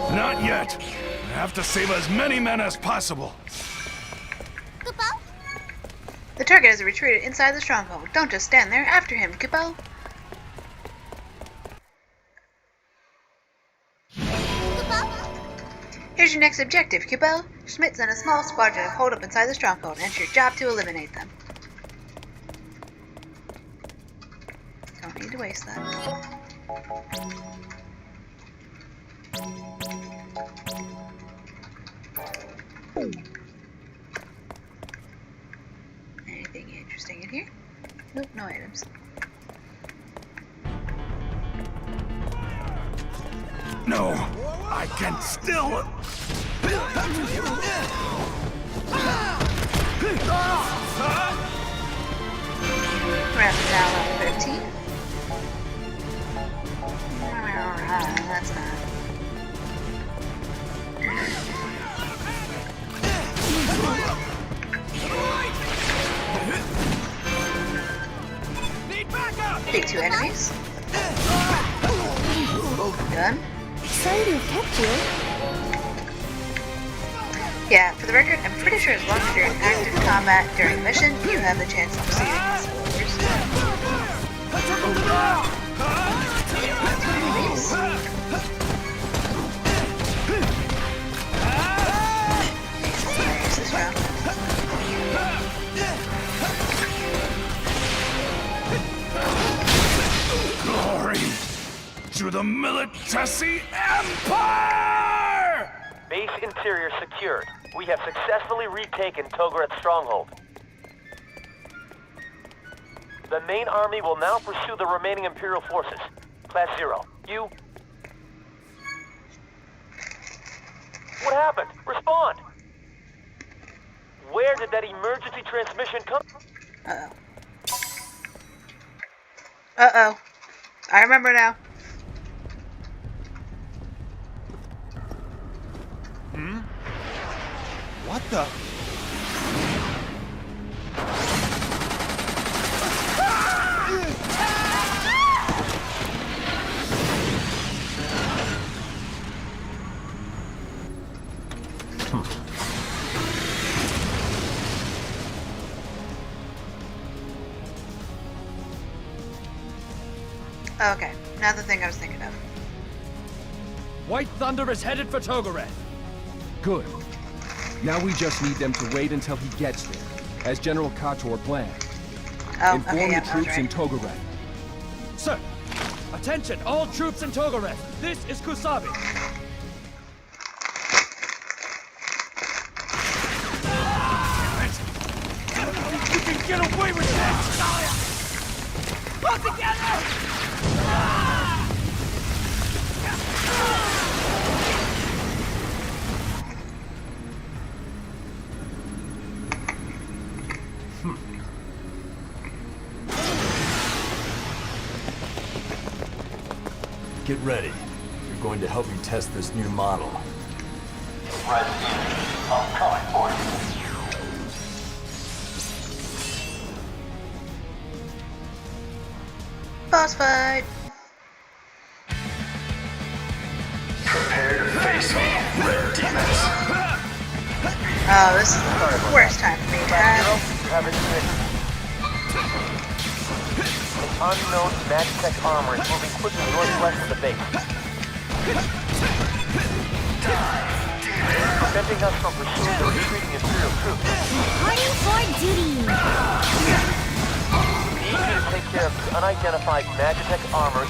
Not yet. I have to save as many men as possible. The target has retreated inside the stronghold. Don't just stand there. After him, Kippo. Here's your next objective, Kippo. Schmitz and a small squadron have holed up inside the stronghold, and it's your job to eliminate them. to waste that. Anything interesting in here? Nope, no items. No, I can still. We're at now level 15. That's not. Take 2 enemies. Done. Sorry to have kept you. Yeah, for the record, I'm pretty sure as long as you're in active combat during a mission, you have the chance of receiving these orders. Use this round. Glory to the Militesi Empire! Base interior secured. We have successfully retaken Togoreth's stronghold. The main army will now pursue the remaining Imperial forces. Class 0, you... What happened? Respond! Where did that emergency transmission come? Uh-oh. Uh-oh. I remember now. What the? Okay, now the thing I was thinking of. White Thunder is headed for Togoreth. Good. Now we just need them to wait until he gets there, as General Kotor planned. Oh, Inform okay, yeah, the troops in Togoreth. Sir, attention, all troops in Togoreth. This is Kusabi. You can get away with that! Pull together! Get ready. You're going to help me test this new model. Red team, I'm coming for you. Boss fight! Prepare to face me, red demons. Oh, this is the worst time for me, guys. You have it finished. An unknown Magitech armor is moving quickly northwest of the base. Preventing us from pursuing the retreating Imperial troops. Reporting for duty. We need you to take care of the unidentified Magitech armor.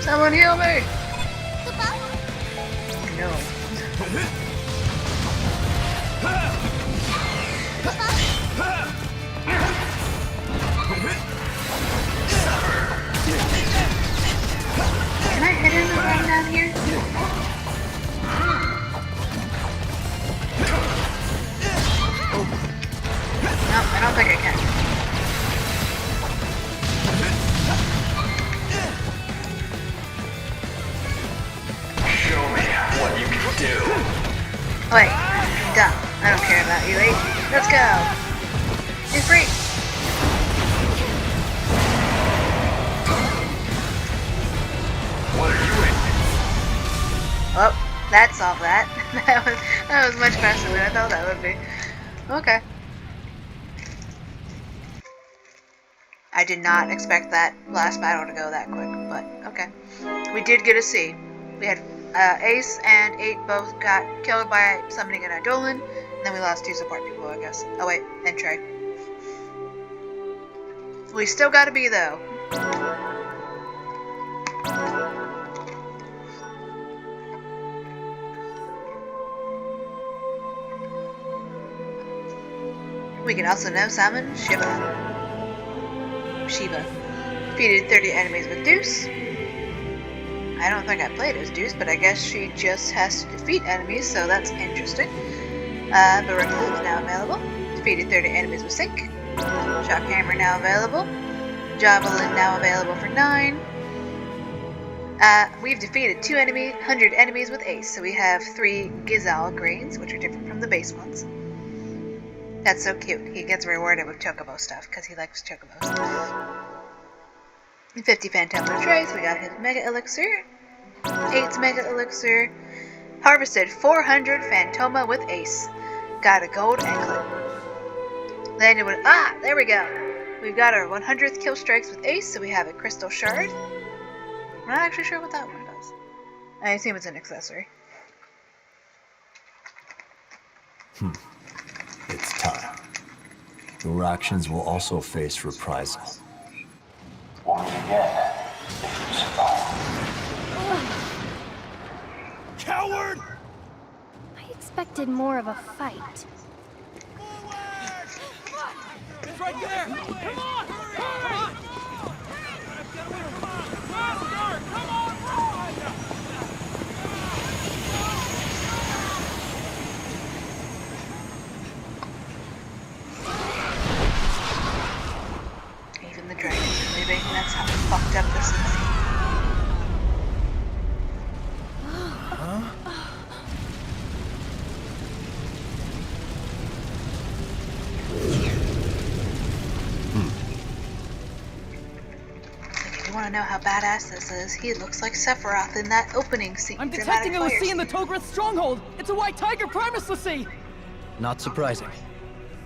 Someone heal me! No. Can I hit him from down here? No, I don't think I can. Show me what you can do. Wait, I'm done. I don't care about you, eh? Let's go! You're free! What are you in? Oh, that solved that. that was much faster than I thought that would be. Okay. I did not expect that last battle to go that quick, but okay. We did get a C. We had Ace and 8 both got killed by summoning an Eidolon, and then we lost 2 support people, I guess. Oh wait, and Trey. We still gotta be, though. We can also now summon Shiva. Defeated 30 enemies with Deuce. I don't think I played as Deuce, but I guess she just has to defeat enemies, so that's interesting. Baroque Flute now available. Defeated 30 enemies with Sync. Shock Hammer now available. Javelin now available for 9. We've defeated 200 enemies with Ace, so we have 3 Gizal grains, which are different from the base ones. That's so cute. He gets rewarded with Chocobo stuff, because he likes Chocobos. 50 Phantoma Trace, we got his Mega Elixir. 8 Mega Elixir. Harvested 400 Phantoma with Ace. Got a gold anklet. Landed with, there we go. We've got our 100th kill strikes with Ace, so we have a Crystal Shard. I'm not actually sure what that one does. I assume it's an accessory. It's time. The Rakshans will also face reprisal. Once again, they crucify. Coward! I expected more of a fight. It's right there! Come on! Come on! Faster! Come on! Even the dragons are leaving. That's how fucked up this is. If you want to know how badass this is, he looks like Sephiroth in that opening scene. I'm detecting a Lassie in the Togoreth stronghold! It's a white tiger Primus Lassie! Not surprising.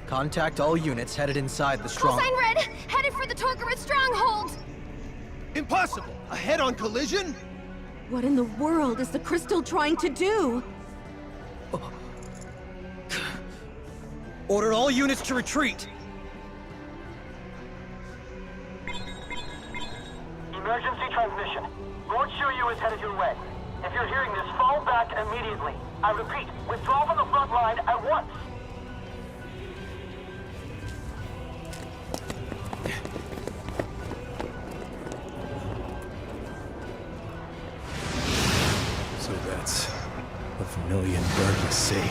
Contact all units headed inside the stronghold. Cosine Red, headed for the Togoreth stronghold! Impossible! A head-on collision? What in the world is the crystal trying to do? Order all units to retreat! Emergency transmission. Lord Shiryu is headed your way. If you're hearing this, fall back immediately. I repeat, withdraw from the front line at once. So that's a vermilion bird to see.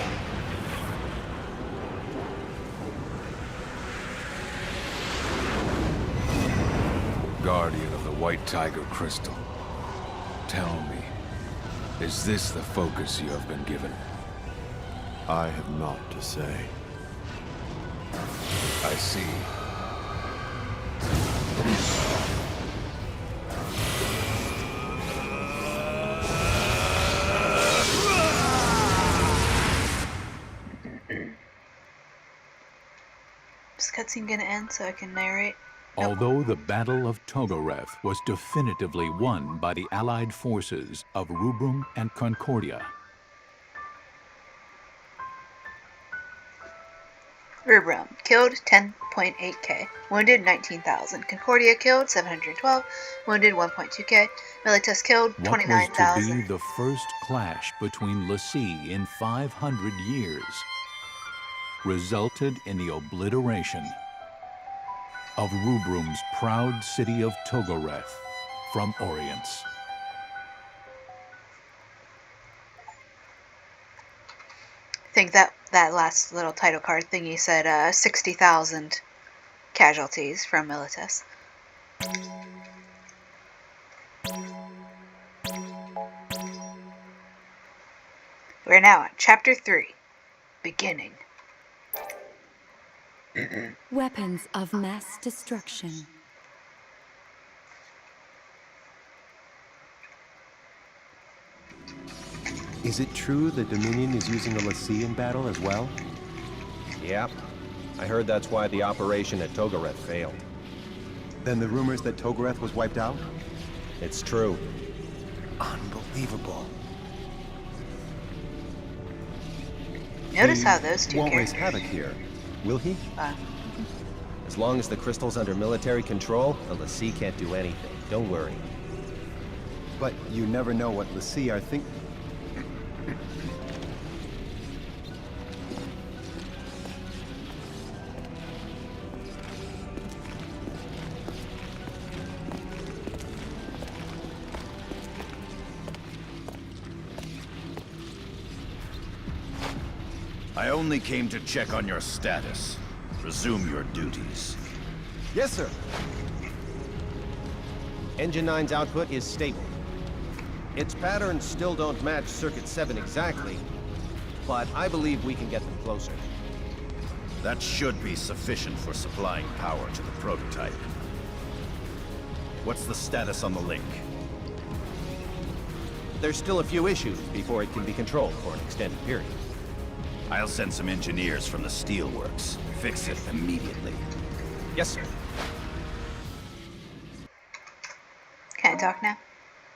Guardian of the White Tiger Crystal. Tell me, is this the focus you have been given? I have naught to say. I see. Is the cutscene gonna end so I can narrate? Although the Battle of Togoreth was definitively won by the Allied forces of Rubrum and Concordia. Rubrum killed 10.8k, wounded 19,000. Concordia killed 712, wounded 1.2k. Militus killed What was to 29,000. be the first clash between Lassie in 500 years resulted in the obliteration of Rubrum's proud city of Togoreth from Orience. I think that last little title card thingy said 60,000 casualties from Militus. We're now on Chapter 3, Beginning. Weapons of mass destruction. Is it true the Dominion is using a Lassie in battle as well? Yep. I heard that's why the operation at Togoreth failed. Then the rumors that Togoreth was wiped out? It's true. Unbelievable. Notice how those two won't raise characters... havoc here, will he? As long as the crystal's under military control, the l'Cie can't do anything. Don't worry. But you never know what l'Cie are think. I only came to check on your status. Resume your duties. Yes, sir. Engine 9's output is stable. Its patterns still don't match Circuit 7 exactly, but I believe we can get them closer. That should be sufficient for supplying power to the prototype. What's the status on the link? There's still a few issues before it can be controlled for an extended period. I'll send some engineers from the steelworks. Fix it immediately. Yes, sir. Can I talk now?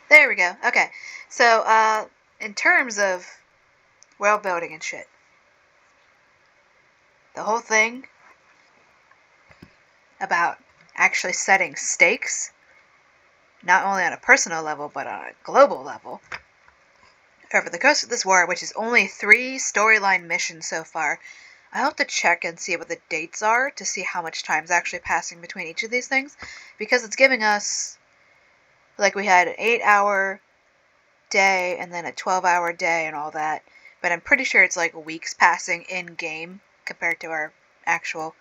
There we go. Okay. So, in terms of world building and shit, the whole thing about actually setting stakes, not only on a personal level, but on a global level, over the course of this war, which is only 3 storyline missions so far. I hope to check and see what the dates are to see how much time's actually passing between each of these things, because it's giving us, like, we had an 8-hour day and then a 12-hour day and all that, but I'm pretty sure it's like weeks passing in game compared to our actual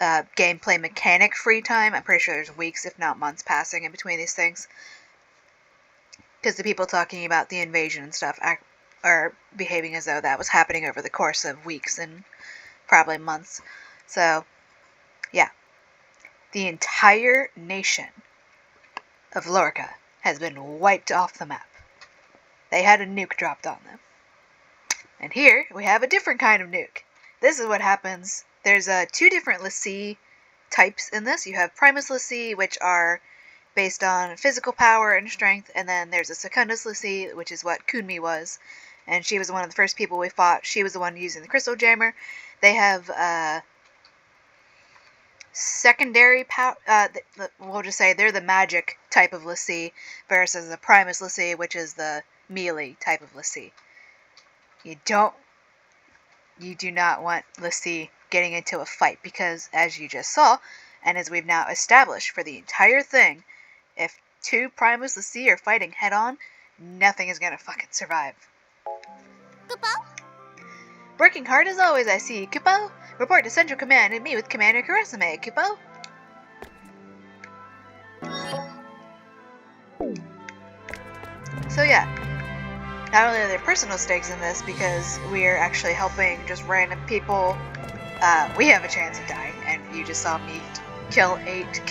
gameplay mechanic free time. I'm pretty sure there's weeks, if not months, passing in between these things. Because the people talking about the invasion and stuff are behaving as though that was happening over the course of weeks and probably months. So, yeah. The entire nation of Lorca has been wiped off the map. They had a nuke dropped on them. And here, we have a different kind of nuke. This is what happens. There's 2 different l'Cie types in this. You have Primus l'Cie, which are based on physical power and strength, and then there's a Secundus l'Cie, which is what Kunmi was, and she was one of the first people we fought. She was the one using the crystal jammer. They have secondary power. We'll just say they're the magic type of l'Cie versus the Primus l'Cie, which is the melee type of l'Cie. You do not want l'Cie getting into a fight, because as you just saw, and as we've now established for the entire thing, if 2 Primus l'Cie are fighting head-on, nothing is gonna fucking survive. Kupo? Working hard as always, I see, Kupo. Report to Central Command and meet with Commander Karasume, Kupo. So yeah, not only are there personal stakes in this, because we are actually helping just random people, we have a chance of dying, and you just saw me kill 8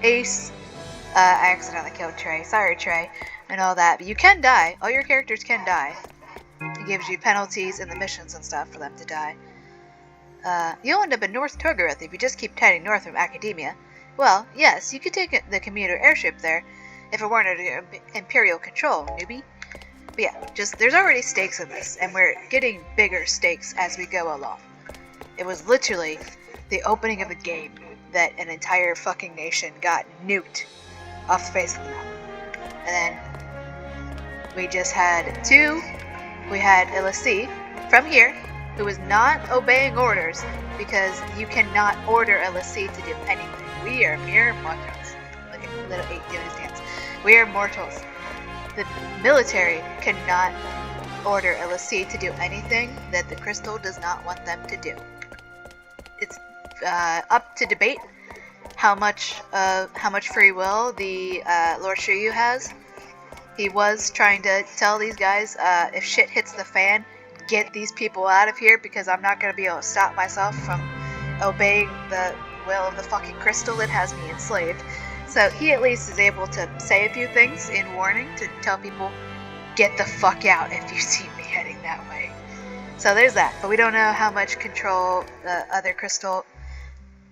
Ace. I accidentally killed Trey. Sorry, Trey, and all that. But you can die. All your characters can die. It gives you penalties in the missions and stuff for them to die. You'll end up in North Togoreth if you just keep heading north from Academia. Well, yes, you could take the commuter airship there if it weren't under Imperial control, newbie. But yeah, there's already stakes in this, and we're getting bigger stakes as we go along. It was literally the opening of the game that an entire fucking nation got nuked off the face of the map. And then we just had 2. We had a l'Cie from here who was not obeying orders, because you cannot order a l'Cie to do anything. We are mere mortals. Look at little 8 doing his dance. We are mortals. The military cannot order a l'Cie to do anything that the crystal does not want them to do. It's up to debate how much free will the Lord Shuyu has. He was trying to tell these guys, if shit hits the fan, get these people out of here, because I'm not going to be able to stop myself from obeying the will of the fucking crystal that has me enslaved. So he at least is able to say a few things in warning to tell people, get the fuck out if you see me heading that way. So there's that, but we don't know how much control the other crystal,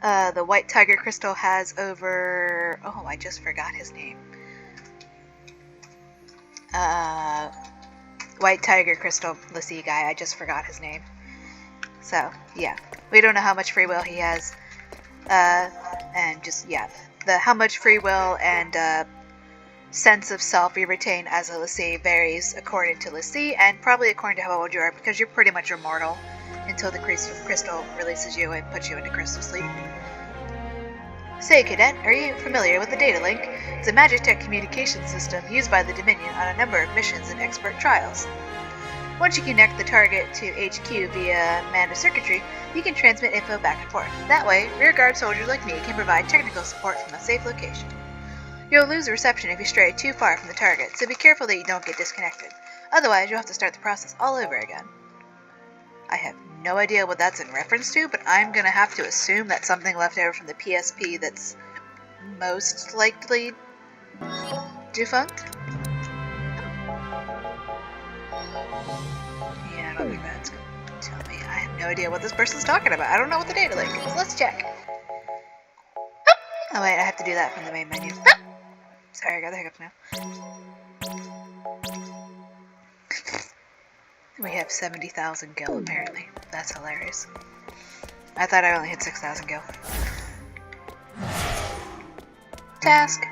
the White Tiger crystal, has over... Oh, I just forgot his name. White Tiger crystal l'Cie guy, I just forgot his name. So, yeah, we don't know how much free will he has And just, yeah, how much free will and sense of self you retain as a Lassie varies according to Lassie and probably according to how old you are, because you're pretty much immortal until the crystal releases you and puts you into crystal sleep. Say, Cadet, are you familiar with the data link? It's a magic tech communication system used by the Dominion on a number of missions and expert trials. Once you connect the target to HQ via mana circuitry, you can transmit info back and forth. That way, rearguard soldiers like me can provide technical support from a safe location. You'll lose reception if you stray too far from the target, so be careful that you don't get disconnected. Otherwise, you'll have to start the process all over again. I have no idea what that's in reference to, but I'm gonna have to assume that's something left over from the PSP that's most likely defunct. Yeah, I don't think that's gonna tell me. I have no idea what this person's talking about. I don't know what the data link is. Let's check. Oh wait, I have to do that from the main menu. Sorry, I got the hiccups now. We have 70,000 gil, apparently. That's hilarious. I thought I only had 6,000 gil. Task.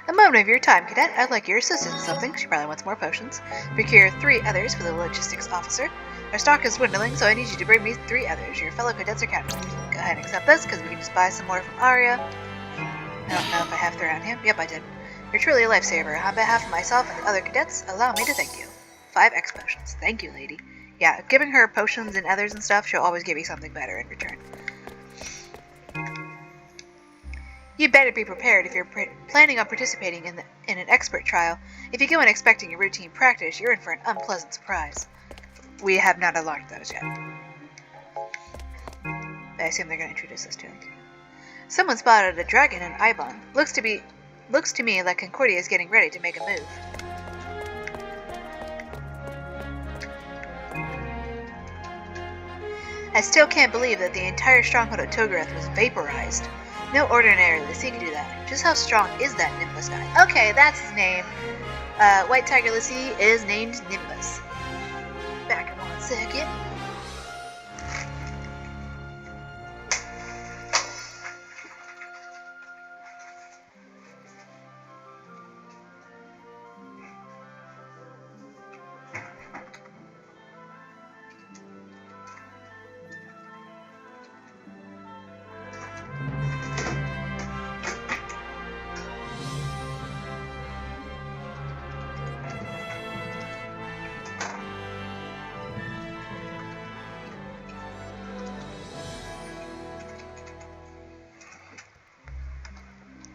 A moment of your time, Cadet. I'd like your assistance in something. She probably wants more potions. Procure 3 others for the logistics officer. Our stock is dwindling, so I need you to bring me 3 others. Your fellow cadets are counted. Go ahead and accept this, because we can just buy some more from Arya. I don't know if I have 3 around him. Yep, I did. You're truly a lifesaver. On behalf of myself and the other cadets, allow me to thank you. 5 X potions. Thank you, lady. Yeah, giving her potions and others and stuff, she'll always give you something better in return. You better be prepared if you're planning on participating in an expert trial. If you go in expecting a routine practice, you're in for an unpleasant surprise. We have not unlocked those yet. I assume they're going to introduce us to it. Someone spotted a dragon in Ibon. Looks to me like Concordia is getting ready to make a move. I still can't believe that the entire stronghold of Togoreth was vaporized. No ordinary Lassie could do that. Just how strong is that Nimbus guy? Okay, that's his name. White Tiger Lassie is named Nimbus. Back in 1 second.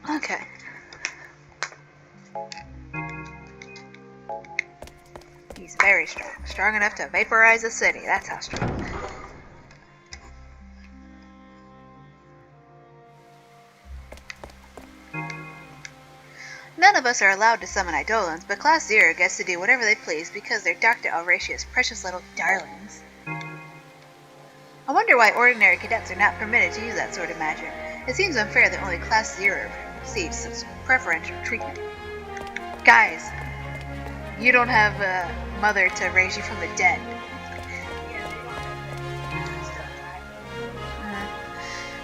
Okay. He's very strong. Strong enough to vaporize a city. That's how strong. None of us are allowed to summon Eidolons, but Class 0 gets to do whatever they please because they're Dr. Alratia's precious little darlings. I wonder why ordinary cadets are not permitted to use that sort of magic. It seems unfair that only Class 0 receives such preferential treatment. Guys, you don't have a mother to raise you from the dead.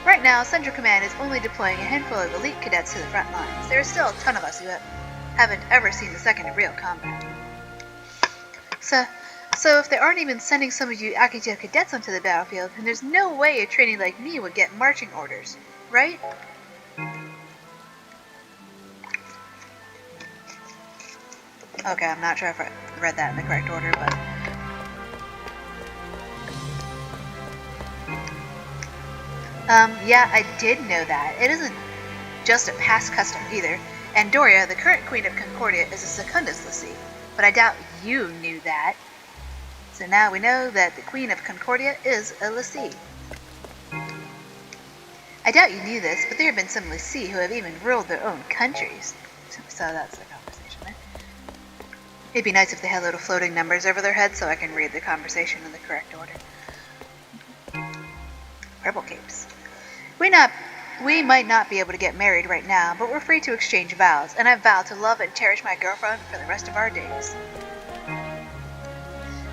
Right now, Central Command is only deploying a handful of elite cadets to the front lines. There are still a ton of us who haven't ever seen the second of real combat. So if they aren't even sending some of you Akito cadets onto the battlefield, then there's no way a trainee like me would get marching orders, right? Okay, I'm not sure if I read that in the correct order, but... yeah, I did know that. It isn't just a past custom either, and Doria, the current Queen of Concordia, is a Secundus Lassie, but I doubt you knew that. So now we know that the Queen of Concordia is a Lassie. I doubt you knew this, but there have been some Lassie who have even ruled their own countries. So that's the conversation there. It'd be nice if they had little floating numbers over their heads so I can read the conversation in the correct order. Purple capes. We might not be able to get married right now, but we're free to exchange vows, and I've vowed to love and cherish my girlfriend for the rest of our days.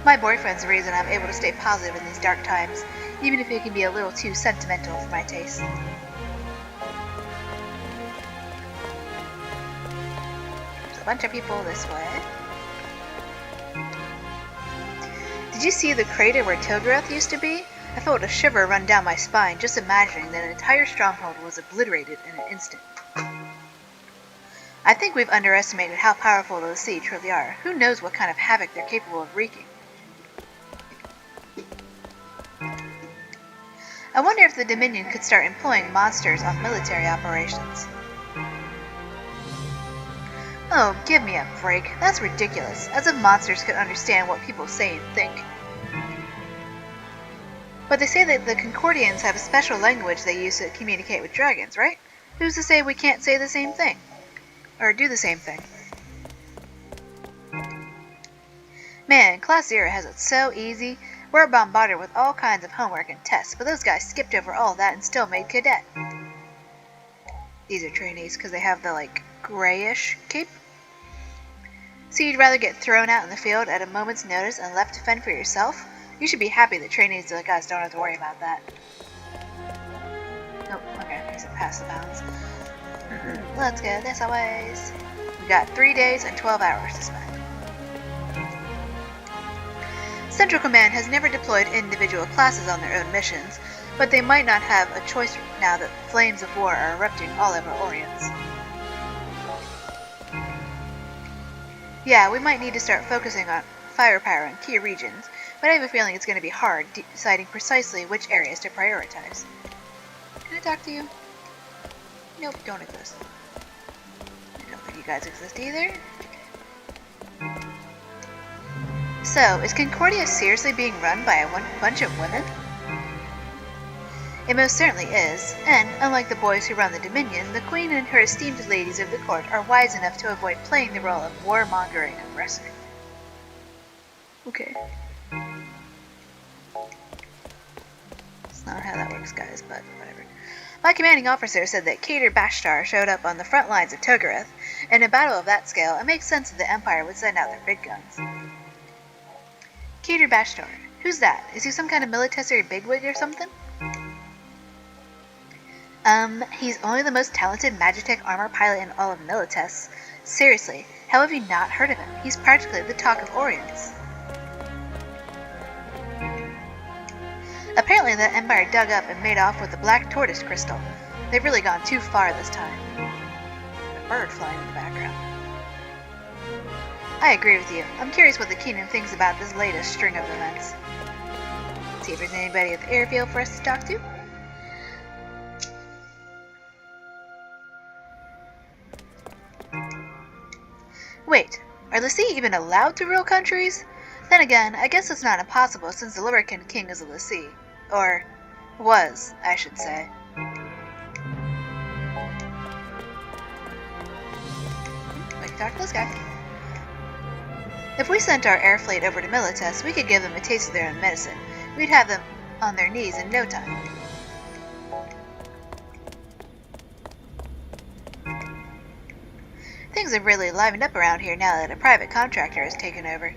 My boyfriend's the reason I'm able to stay positive in these dark times. even if it can be a little too sentimental for my taste. There's a bunch of people this way. Did you see the crater where Togoreth used to be? I felt a shiver run down my spine just imagining that an entire stronghold was obliterated in an instant. I think we've underestimated how powerful the sea truly are. Who knows what kind of havoc they're capable of wreaking. I wonder if the Dominion could start employing monsters on military operations. Oh, give me a break. That's ridiculous. As if monsters could understand what people say and think. But they say that the Concordians have a special language they use to communicate with dragons, right? Who's to say we can't say the same thing? Or do the same thing? Man, Class 0 has it so easy. We're bombarded with all kinds of homework and tests, but those guys skipped over all that and still made cadet. These are trainees because they have the, like, grayish cape. So you'd rather get thrown out in the field at a moment's notice and left to fend for yourself? You should be happy that trainees like us don't have to worry about that. Nope, okay, he's past the bounds. Let's go this ways. We got 3 days and 12 hours to spend. Central Command has never deployed individual classes on their own missions, but they might not have a choice now that flames of war are erupting all over Orients. Yeah, we might need to start focusing on firepower in key regions, but I have a feeling it's going to be hard deciding precisely which areas to prioritize. Can I talk to you? Nope, don't exist. I don't think you guys exist either. So, is Concordia seriously being run by a bunch of women? It most certainly is, and unlike the boys who run the Dominion, the Queen and her esteemed ladies of the court are wise enough to avoid playing the role of warmongering aggressor. Okay. That's not how that works, guys, but whatever. My commanding officer said that Cater Bashtar showed up on the front lines of Togoreth. In a battle of that scale, it makes sense that the Empire would send out their big guns. Cater Bashtar. Who's that? Is he some kind of military bigwig or something? He's only the most talented Magitech armor pilot in all of Milites. Seriously, how have you not heard of him? He's practically the talk of Orients. Apparently the Empire dug up and made off with the Black Tortoise crystal. They've really gone too far this time. A bird flying in the background. I agree with you. I'm curious what the Kingdom thinks about this latest string of events. See if there's anybody at the airfield for us to talk to. Wait, are the Sea even allowed to rule countries? Then again, I guess it's not impossible since the Lurican King is of the Sea. Or, was, I should say. We can talk to this guy. If we sent our air fleet over to Milites, we could give them a taste of their own medicine. We'd have them on their knees in no time. Things have really livened up around here now that a private contractor has taken over.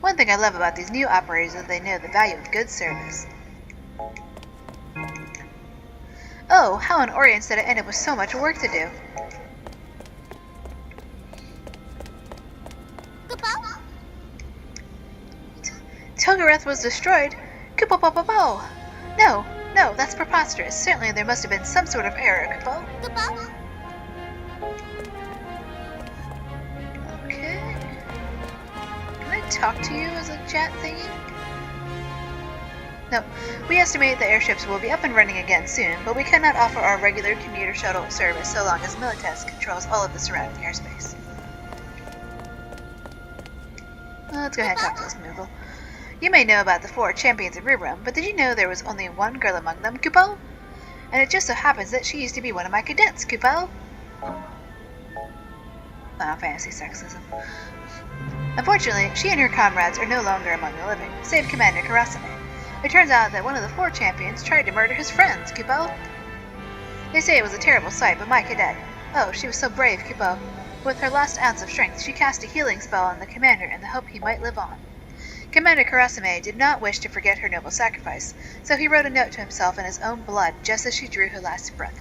One thing I love about these new operators is that they know the value of good service. Oh, how on Orients did I end up with so much work to do? Togoreth was destroyed? Kupo-po-po-po! No, that's preposterous. Certainly there must have been some sort of error, Kupo. Okay. Can I talk to you as a chat thingy? No, we estimate the airships will be up and running again soon, but we cannot offer our regular commuter shuttle service so long as Milites controls all of the surrounding airspace. Let's go ahead and talk to this Moogle. You may know about the 4 champions of Rubrum, but did you know there was only one girl among them, Kupo? And it just so happens that she used to be one of my cadets, Kupo. Final Fantasy sexism. Unfortunately, she and her comrades are no longer among the living, save Commander Karasane. It turns out that one of the 4 champions tried to murder his friends, Kupo. They say it was a terrible sight, but my cadet... Oh, she was so brave, Kupo. With her last ounce of strength, she cast a healing spell on the commander in the hope he might live on. Commander Karasume did not wish to forget her noble sacrifice, so he wrote a note to himself in his own blood just as she drew her last breath.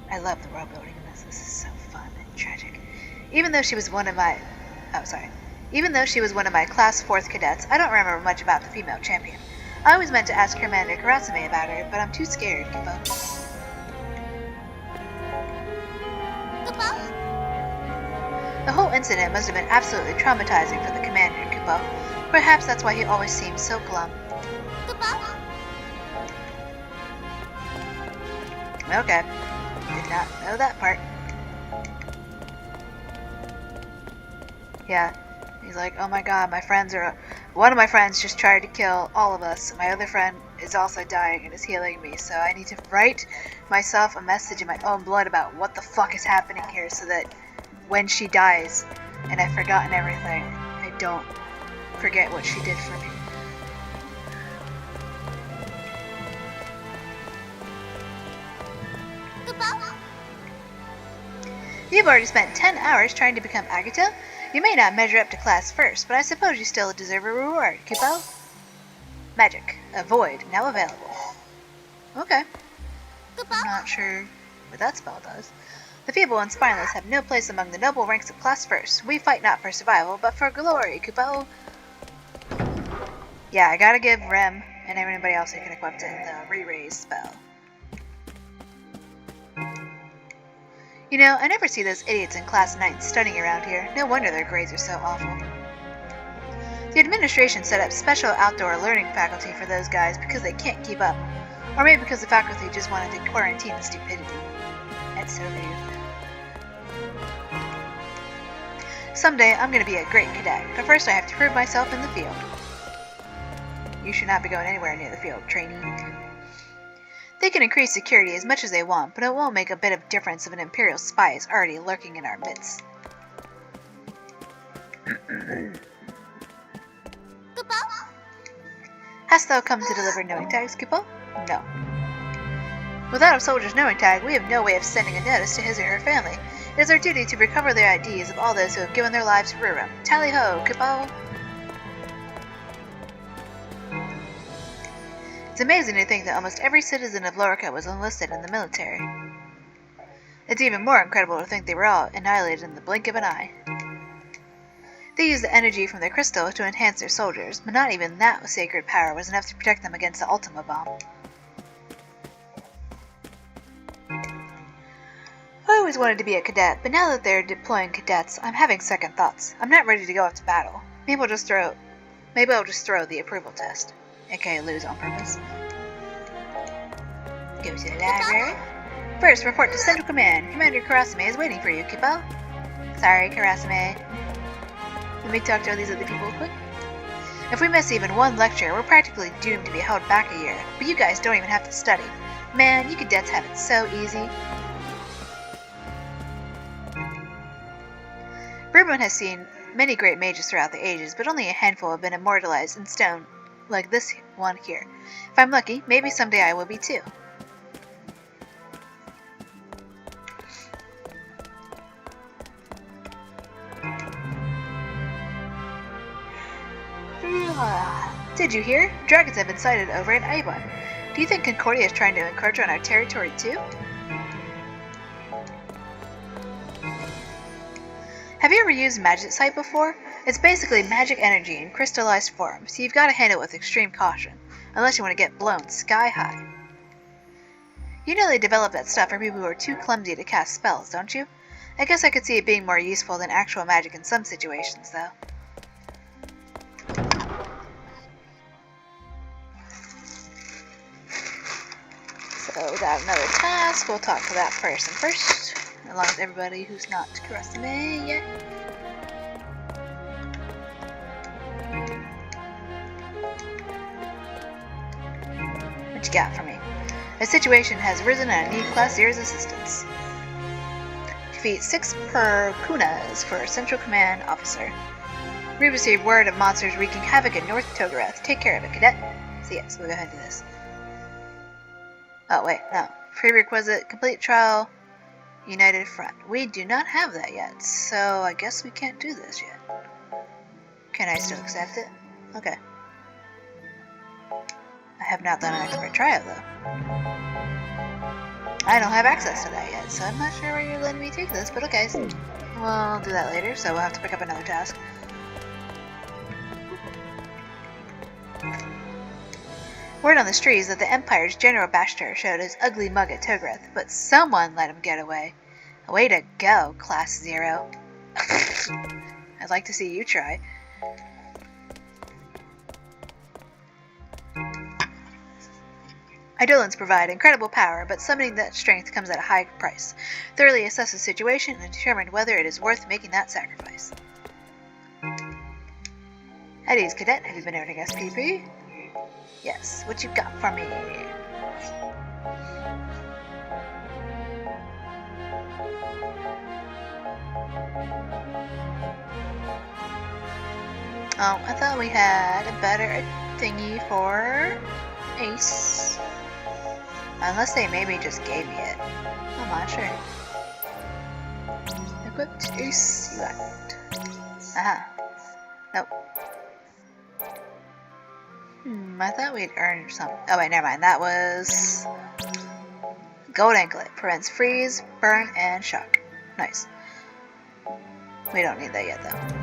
I love the world building in this. This is so fun and tragic. Even though she was one of my class 4th cadets, I don't remember much about the female champion. I always meant to ask Commander Karasume about her, but I'm too scared, Kippo. The whole incident must have been absolutely traumatizing for the commander, Kippo. Perhaps that's why he always seems so glum. Okay. Did not know that part. Yeah. He's like, oh my god, one of my friends just tried to kill all of us. My other friend is also dying and is healing me, so I need to write myself a message in my own blood about what the fuck is happening here so that when she dies and I've forgotten everything, I don't forget what she did for me. You've already spent 10 hours trying to become Agito? You may not measure up to class 1st, but I suppose you still deserve a reward, Kippo. Magic. A void. Now available. Okay. I'm not sure what that spell does. The feeble and spineless have no place among the noble ranks of class 1st. We fight not for survival, but for glory, Kippo. Yeah, I gotta give Rem and everybody else who can equip it the re-raise spell. You know, I never see those idiots in class 9 studying around here. No wonder their grades are so awful. The administration set up special outdoor learning faculty for those guys because they can't keep up. Or maybe because the faculty just wanted to quarantine the stupidity. That's so rude. Someday I'm going to be a great cadet, but first I have to prove myself in the field. You should not be going anywhere near the field, trainee. They can increase security as much as they want, but it won't make a bit of difference if an Imperial spy is already lurking in our midst. Hast thou come to deliver knowing tags, Kippo? No. Without a soldier's knowing tag, we have no way of sending a notice to his or her family. It is our duty to recover the IDs of all those who have given their lives for Rurum. Tally-ho, Kippo! It's amazing to think that almost every citizen of Lorica was enlisted in the military. It's even more incredible to think they were all annihilated in the blink of an eye. They used the energy from their crystal to enhance their soldiers, but not even that sacred power was enough to protect them against the Ultima bomb. I always wanted to be a cadet, but now that they're deploying cadets, I'm having second thoughts. I'm not ready to go off to battle. Maybe I'll just throw the approval test. aka lose on purpose. Go to the library. First, report to Central Command. Commander Karasume is waiting for you, Kippo. Sorry, Karasume. Let me talk to all these other people quick. If we miss even one lecture, we're practically doomed to be held back a year. But you guys don't even have to study. Man, you cadets have it so easy. Ruben has seen many great mages throughout the ages, but only a handful have been immortalized in stone like this one here. If I'm lucky, maybe someday I will be too. Did you hear? Dragons have been sighted over in Avon. Do you think Concordia is trying to encroach on our territory too? Have you ever used Magicite before? It's basically magic energy in crystallized form, so you've got to handle it with extreme caution, unless you want to get blown sky high. You know they develop that stuff for people who are too clumsy to cast spells, don't you? I guess I could see it being more useful than actual magic in some situations, though. So without another task, we'll talk to that person first, along with everybody who's not Karasume yet. What you got for me? A situation has arisen and I need Class 0's assistance. Defeat 6 Perkunas for Central Command Officer. We received word of monsters wreaking havoc in North Togoreth. Take care of it, cadet. So yes, we'll go ahead and do this. Oh wait, no. Prerequisite, complete trial, united front. We do not have that yet, so I guess we can't do this yet. Can I still accept it? Okay. I have not done an expert trial though. I don't have access to that yet, so I'm not sure where you're letting me take this, but okay. We'll do that later, so we'll have to pick up another task. Word on the street is that the Empire's General Bashtar showed his ugly mug at Togoreth, but someone let him get away. Way to go, Class 0. I'd like to see you try. Eidolons provide incredible power, but summoning that strength comes at a high price. Thoroughly assess the situation and determine whether it is worth making that sacrifice. Eddie's Cadet, have you been earning SPP? Yes, what you got for me? Oh, I thought we had a better thingy for Ace. Unless they maybe just gave me it. I'm not sure. Equipped Ace select. Aha. Nope. I thought we'd earned some. Oh wait, never mind. That was Gold Anklet. Prevents freeze, burn, and shock. Nice. We don't need that yet though.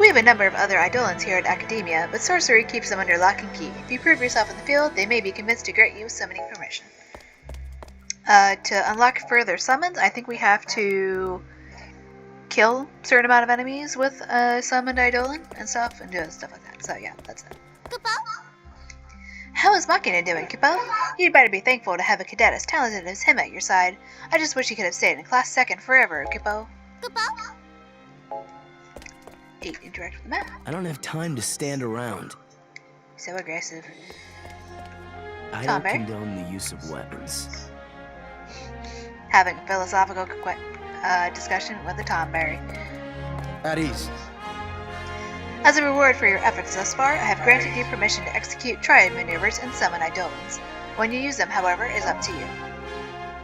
We have a number of other Eidolons here at Academia, but sorcery keeps them under lock and key. If you prove yourself in the field, they may be convinced to grant you summoning permission. To unlock further summons, I think we have to kill a certain amount of enemies with a summoned Eidolon and stuff, and do stuff like that. So yeah, that's it. How is Machina doing, Kipo? You'd better be thankful to have a cadet as talented as him at your side. I just wish he could have stayed in class second forever, Kipo. 8. Interact with the map. I don't have time to stand around. So aggressive. I don't condone the use of weapons. Having a philosophical discussion with the Tomberry. At ease. As a reward for your efforts thus far, I have granted you permission to execute triad maneuvers and summon Eidolons. When you use them, however, is up to you.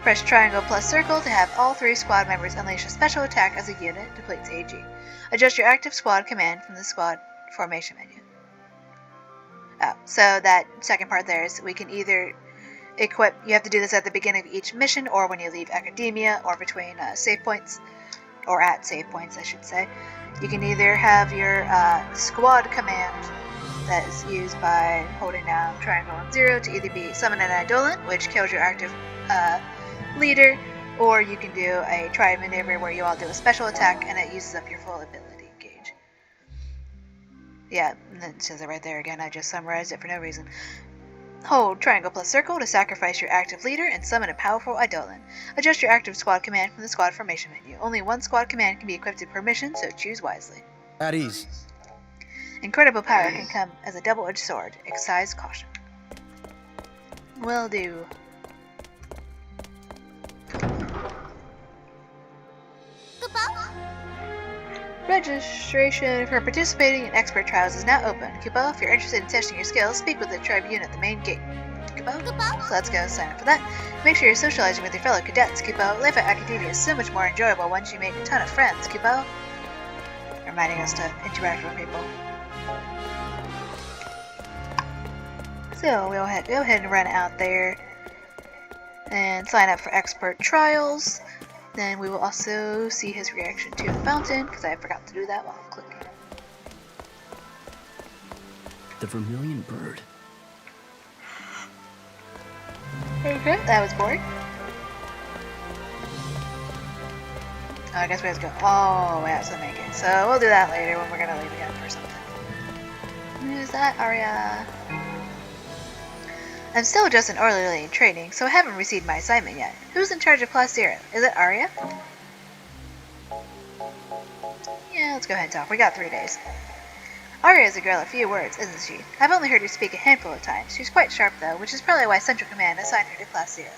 Press triangle plus circle to have all 3 squad members unleash a special attack as a unit, depletes AG. Adjust your active squad command from the squad formation menu. Oh, so that second part there is we can either equip, you have to do this at the beginning of each mission or when you leave Academia or between save points, or at save points I should say. You can either have your squad command that is used by holding down triangle and 0 to either be summon an Eidolon, which kills your active leader, or you can do a triad maneuver where you all do a special attack and it uses up your full ability gauge. Yeah, and it says it right there again, I just summarized it for no reason. Hold triangle plus circle to sacrifice your active leader and summon a powerful Eidolon. Adjust your active squad command from the squad formation menu. Only one squad command can be equipped with permission, so choose wisely. At ease. Incredible power can come as a double-edged sword. Exercise caution. Will do. Registration for participating in expert trials is now open. Kupo, if you're interested in testing your skills, speak with the tribune at the main gate. Kupo? So let's go sign up for that. Make sure you're socializing with your fellow cadets, Kupo. Life at Academia is so much more enjoyable once you make a ton of friends, Kupo. Reminding us to interact with people. So we'll go ahead and run out there and sign up for expert trials. Then we will also see his reaction to the fountain, because I forgot to do that while clicking. The vermilion bird. Okay, that was boring. Oh, I guess we have to go all the way out to the main gate. So we'll do that later when we're going to leave again for something. Who's that? Arya. I'm still just an orderly in training, so I haven't received my assignment yet. Who's in charge of Class 0? Is it Arya? Yeah, let's go ahead and talk. We got 3 days. Arya is a girl of few words, isn't she? I've only heard her speak a handful of times. She's quite sharp, though, which is probably why Central Command assigned her to Class 0.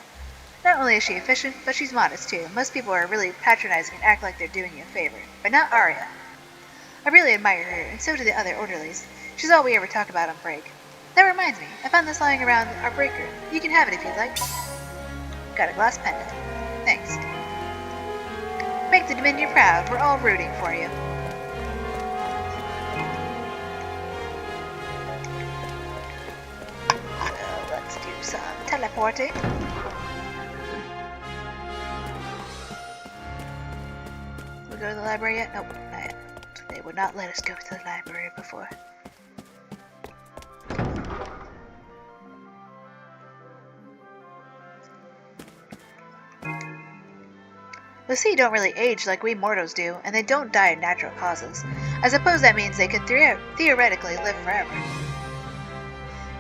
Not only is she efficient, but she's modest, too. Most people are really patronizing and act like they're doing you a favor. But not Arya. I really admire her, and so do the other orderlies. She's all we ever talk about on break. That reminds me, I found this lying around our break room. You can have it if you'd like. Got a glass pendant. Thanks. Make the Dominion proud. We're all rooting for you. Let's do some teleporting. We go to the library yet? Nope, not yet. They would not let us go to the library before. The sea don't really age like we mortals do, and they don't die of natural causes. I suppose that means they could theoretically live forever.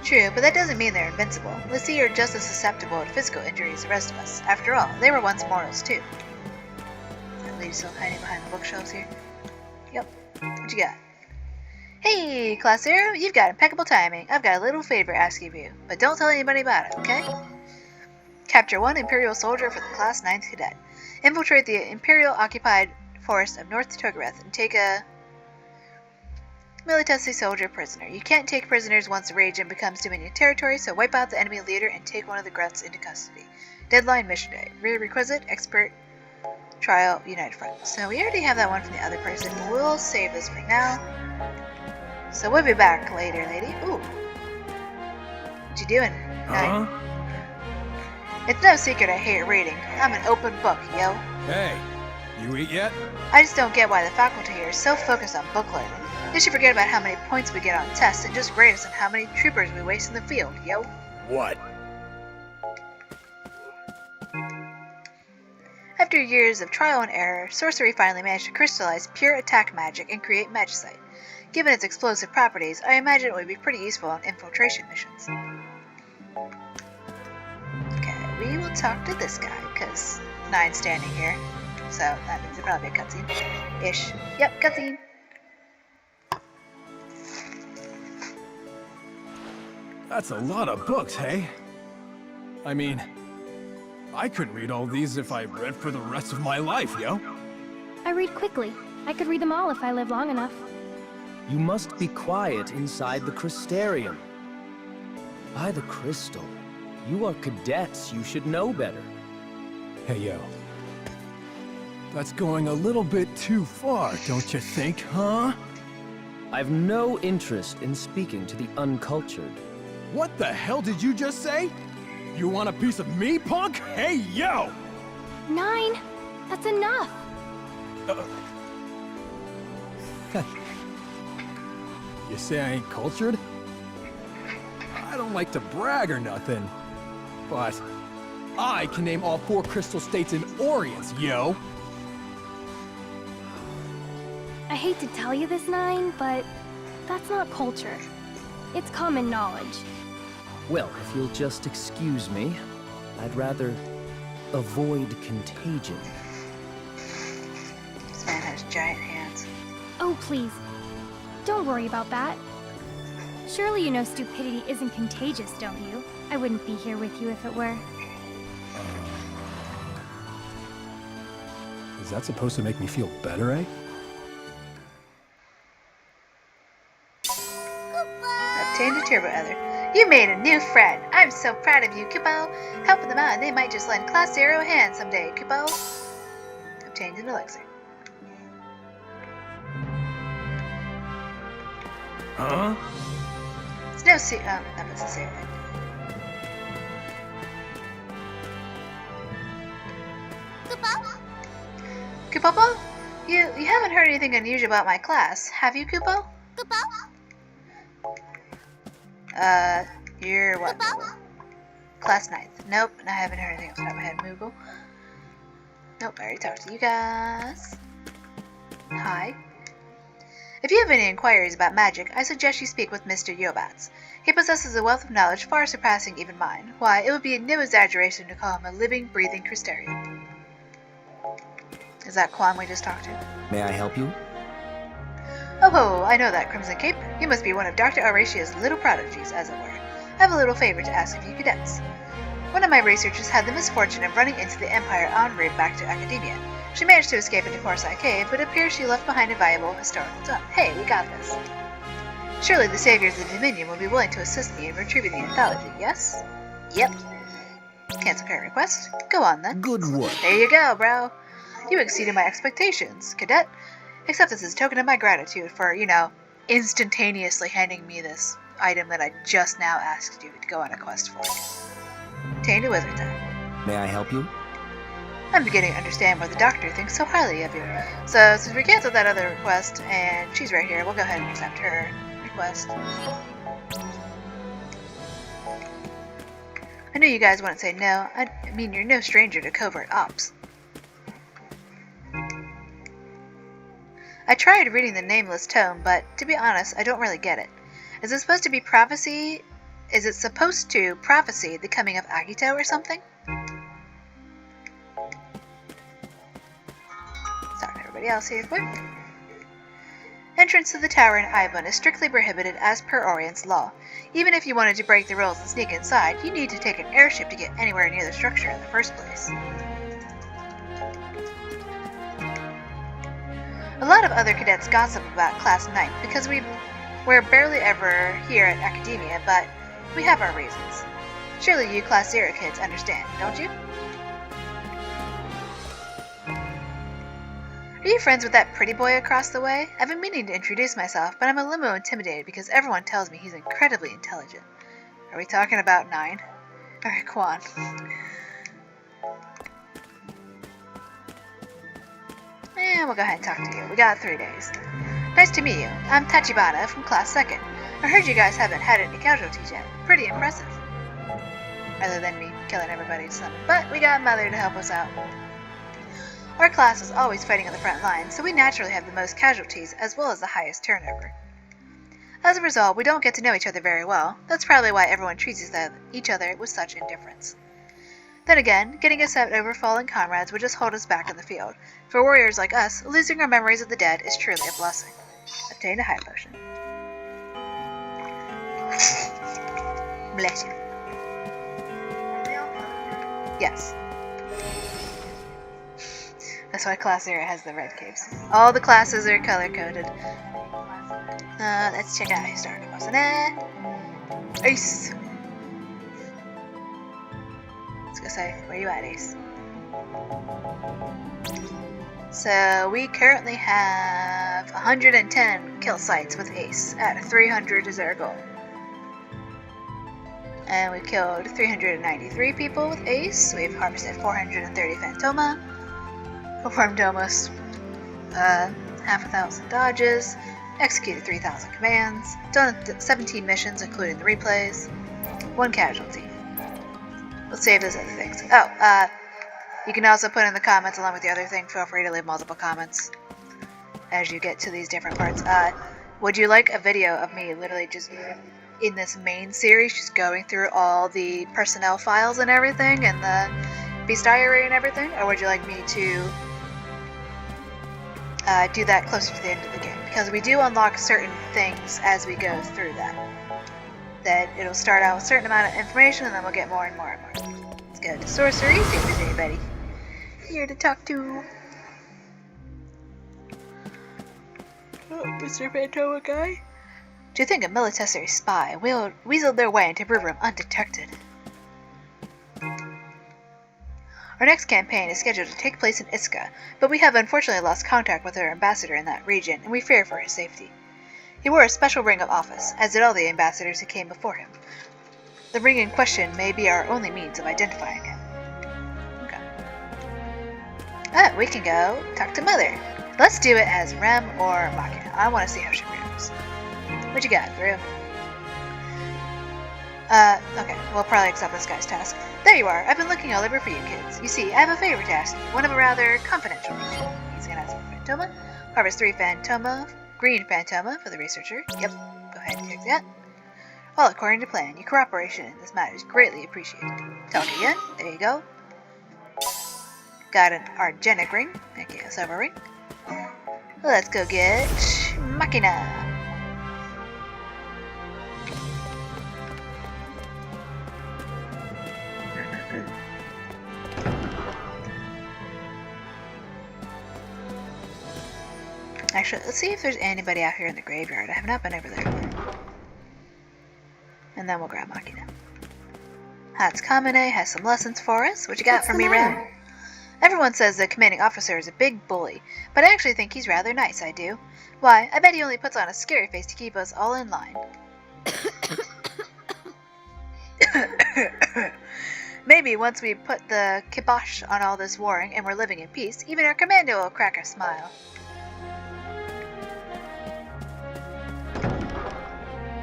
True, but that doesn't mean they're invincible. The sea are just as susceptible to physical injury as the rest of us. After all, they were once mortals too. That lady's still hiding behind the bookshelves here. Yep. What you got? Hey, Class Zero, you've got impeccable timing. I've got a little favor asking of you, but don't tell anybody about it, okay? Capture one Imperial soldier for the Class 9th Cadet. Infiltrate the Imperial-occupied forest of North Togoreth and take a Militesi soldier prisoner. You can't take prisoners once the region becomes Dominion territory, so wipe out the enemy leader and take one of the grunts into custody. Deadline mission day. Requisite, expert, trial, united front. So we already have that one from the other person. We'll save this for now. So we'll be back later, lady. Ooh. What you doing? Huh? It's no secret I hate reading. I'm an open book, yo. Hey, you eat yet? I just don't get why the faculty here is so focused on book learning. They should forget about how many points we get on tests and just grade us on how many troopers we waste in the field, yo. What? After years of trial and error, sorcery finally managed to crystallize pure attack magic and create magicite. Given its explosive properties, I imagine it would be pretty useful in infiltration missions. Okay, we will talk to this guy, because 9's standing here. So that means it'll probably be a cutscene. Ish. Yep, cutscene. That's a lot of books, hey? I mean, I couldn't read all these if I read for the rest of my life, yo. I read quickly. I could read them all if I live long enough. You must be quiet inside the Crystarium. By the crystal. You are cadets. You should know better. Hey, yo. That's going a little bit too far, don't you think, huh? I've no interest in speaking to the uncultured. What the hell did you just say? You want a piece of me, punk? Hey, yo! 9! That's enough! You say I ain't cultured? I don't like to brag or nothing, but I can name all 4 crystal states in Orients, yo! I hate to tell you this, 9, but that's not culture. It's common knowledge. Well, if you'll just excuse me, I'd rather avoid contagion. This man has giant hands. Oh, please. Don't worry about that. Surely you know stupidity isn't contagious, don't you? I wouldn't be here with you if it were. Is that supposed to make me feel better, eh? Obtained a turbo other. You made a new friend. I'm so proud of you, Kupo. Helping them out and they might just lend Class Zero a hand someday, Kupo. Obtained an elixir. Huh? It's no secret. That was the same thing. Kupo? You haven't heard anything unusual about my class, have you, Kupo? You're what? Class 9th. Nope, I haven't heard anything off the top of my head, Moogle. Nope, I already talked to you guys. Hi. If you have any inquiries about magic, I suggest you speak with Mr. Yobats. He possesses a wealth of knowledge far surpassing even mine. Why, it would be no exaggeration to call him a living, breathing Crystarian. Is that Quan we just talked to? May I help you? Oh, I know that, Crimson Cape. You must be one of Dr. Auratia's little prodigies, as it were. I have a little favor to ask of you cadets. One of my researchers had the misfortune of running into the Empire en route back to Academia. She managed to escape into Forsyth Cave, but it appears she left behind a valuable historical tome. Hey, we got this. Surely the saviors of the Dominion will be willing to assist me in retrieving the anthology, yes? Yep. Cancel current request. Go on then. Good work. There you go, bro. You exceeded my expectations, cadet. Accept this as a token of my gratitude for, instantaneously handing me this item that I just now asked you to go on a quest for. Obtain a wizard time. May I help you? I'm beginning to understand why the doctor thinks so highly of you. So, since we canceled that other request, and she's right here, we'll go ahead and accept her request. I know you guys wouldn't say no. I mean, you're no stranger to covert ops. I tried reading the nameless tome, but to be honest, I don't really get it. Is it supposed to be prophecy? Is it supposed to prophesy the coming of Akito or something? Start everybody else here quick. Entrance to the tower in Ibon is strictly prohibited as per Orient's law. Even if you wanted to break the rules and sneak inside, you need to take an airship to get anywhere near the structure in the first place. A lot of other cadets gossip about Class 9 because we're barely ever here at Academia, but we have our reasons. Surely you Class 0 kids understand, don't you? Are you friends with that pretty boy across the way? I've been meaning to introduce myself, but I'm a little intimidated because everyone tells me he's incredibly intelligent. Are we talking about 9? Alright, Quan. And we'll go ahead and talk to you. We got 3 days. Nice to meet you. I'm Tachibana from Class 2nd. I heard you guys haven't had any casualties yet. Pretty impressive. Other than me killing everybody to summon. But we got Mother to help us out. Our class is always fighting on the front line, so we naturally have the most casualties as well as the highest turnover. As a result, we don't get to know each other very well. That's probably why everyone treats each other with such indifference. Then again, getting upset over fallen comrades would just hold us back in the field. For warriors like us, losing our memories of the dead is truly a blessing. Obtain a high potion. Bless you. Yes. That's why Class 0 has the red capes. All the classes are color-coded. Let's check out historical person. Ace! Let's go say, where you at, Ace? So, we currently have 110 kill sites with Ace. At 300 is our goal. And we killed 393 people with Ace. We've harvested 430 Phantoma. Performed almost half a thousand dodges, executed 3,000 commands, done 17 missions including the replays, 1 casualty. Let's save those other things. Oh, you can also put in the comments along with the other thing. Feel free to leave multiple comments as you get to these different parts. Would you like a video of me literally just in this main series just going through all the personnel files and everything and the Beast Diary and everything? Or would you like me to do that closer to the end of the game? Because we do unlock certain things as we go through that. That it'll start out with a certain amount of information and then we'll get more and more and more. Let's go to sorcery, see if there's anybody here to talk to. Oh, Mr. Phantoma guy? Do you think a military spy weaseled their way into Brew Room undetected? Our next campaign is scheduled to take place in Iska, but we have unfortunately lost contact with our ambassador in that region, and we fear for his safety. He wore a special ring of office, as did all the ambassadors who came before him. The ring in question may be our only means of identifying him. Okay. We can go talk to Mother. Let's do it as Rem or Machina. I want to see how she reacts. What you got, Gru? Okay, we'll probably accept this guy's task. There you are. I've been looking all over for you kids. You see, I have a favor to ask you, one of a rather confidential nature. He's gonna ask for Phantoma. Harvest 3 Phantoma, green Phantoma for the researcher. Yep, go ahead and take that. All according to plan. Your cooperation in this matter is greatly appreciated. Talk again. There you go. Got an Argenic ring. Thank you, a silver ring. Let's go get Machina. Actually, let's see if there's anybody out here in the graveyard. I have not been over there. And then we'll grab Makina. Hatskamine has some lessons for us. What you got for me, Ren? Everyone says the commanding officer is a big bully, but I actually think he's rather nice, I do. Why, I bet he only puts on a scary face to keep us all in line. Maybe once we put the kibosh on all this warring and we're living in peace, even our commando will crack a smile.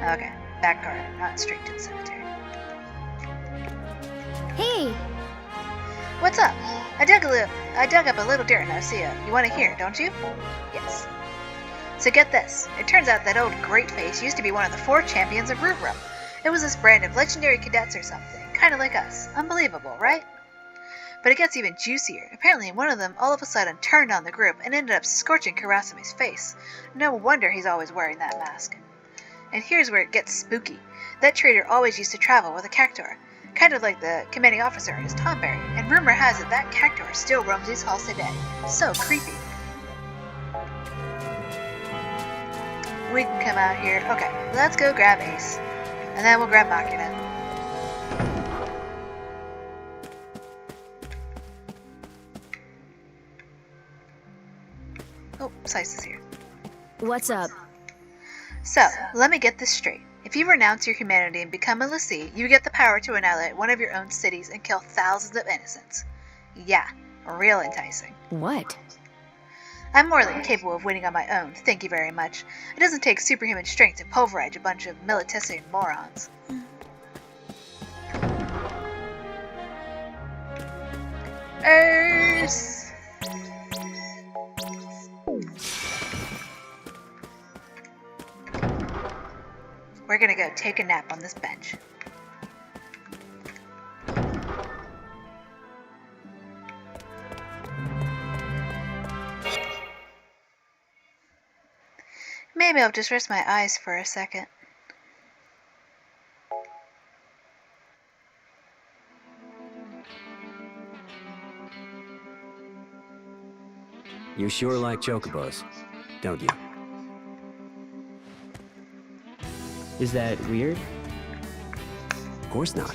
Okay, back garden, not straight to the cemetery. Hey! What's up? I dug up a little dirt in Osea. You want to hear, don't you? Yes. So get this. It turns out that old Greatface used to be one of the 4 champions of Root Room. It was this brand of legendary cadets or something, kind of like us. Unbelievable, right? But it gets even juicier. Apparently one of them all of a sudden turned on the group and ended up scorching Karasume's face. No wonder he's always wearing that mask. And here's where it gets spooky. That traitor always used to travel with a cactuar, kind of like the commanding officer and his Tomberry, and rumor has it that cactuar still roams these halls today. So creepy. We can come out here. Okay, let's go grab Ace. And then we'll grab Makina. Oh, Slice is here. What's up? So, let me get this straight. If you renounce your humanity and become a Lassie, you get the power to annihilate one of your own cities and kill thousands of innocents. Yeah, real enticing. What? I'm more than capable of winning on my own, thank you very much. It doesn't take superhuman strength to pulverize a bunch of militissime morons. Ace! We're gonna go take a nap on this bench. Maybe I'll just rest my eyes for a second. You sure like chocobos, don't you? Is that weird? Of course not.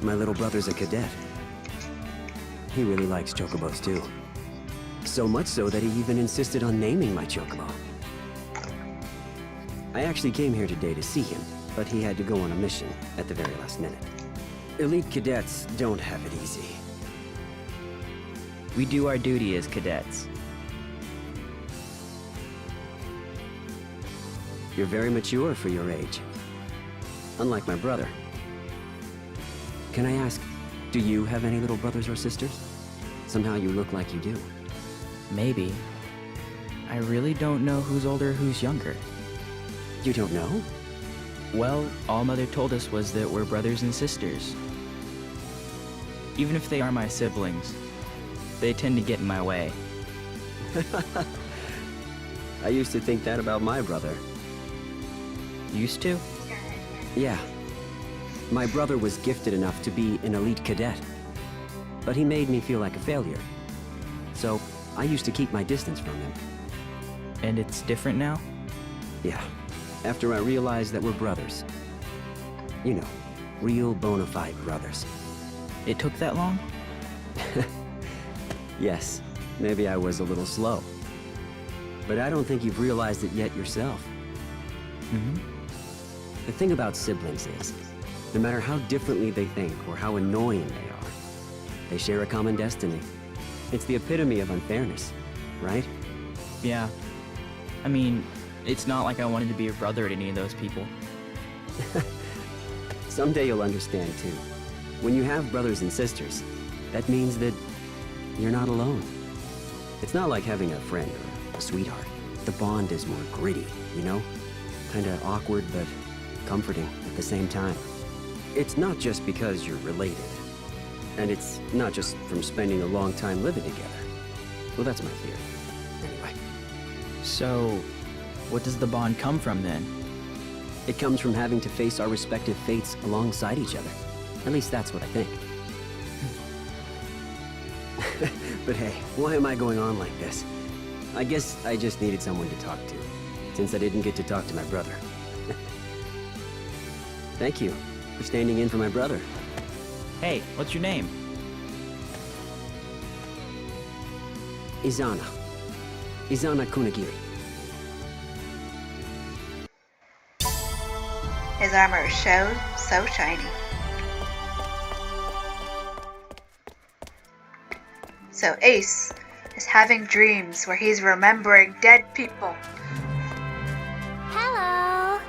My little brother's a cadet. He really likes chocobos too. So much so that he even insisted on naming my chocobo. I actually came here today to see him, but he had to go on a mission at the very last minute. Elite cadets don't have it easy. We do our duty as cadets. You're very mature for your age. Unlike my brother. Can I ask, do you have any little brothers or sisters? Somehow you look like you do. Maybe. I really don't know who's older, who's younger. You don't know? Well, all Mother told us was that we're brothers and sisters. Even if they are my siblings, they tend to get in my way. I used to think that about my brother. Used to? Yeah. My brother was gifted enough to be an elite cadet. But he made me feel like a failure. So, I used to keep my distance from him. And it's different now? Yeah. After I realized that we're brothers. You know, real bona fide brothers. It took that long? Yes. Maybe I was a little slow. But I don't think you've realized it yet yourself. The thing about siblings is, no matter how differently they think or how annoying they are, they share a common destiny. It's the epitome of unfairness, right? Yeah. I mean, it's not like I wanted to be a brother to any of those people. Someday you'll understand, too. When you have brothers and sisters, that means that you're not alone. It's not like having a friend or a sweetheart. The bond is more gritty, you know? Kinda awkward, but comforting at the same time. It's not just because you're related. And it's not just from spending a long time living together. Well, that's my theory. Anyway. So, what does the bond come from then? It comes from having to face our respective fates alongside each other. At least that's what I think. But hey, why am I going on like this? I guess I just needed someone to talk to, since I didn't get to talk to my brother. Thank you for standing in for my brother. Hey, what's your name? Izana. Izana Kunagiri. His armor is so shiny. So Ace is having dreams where he's remembering dead people. Hello.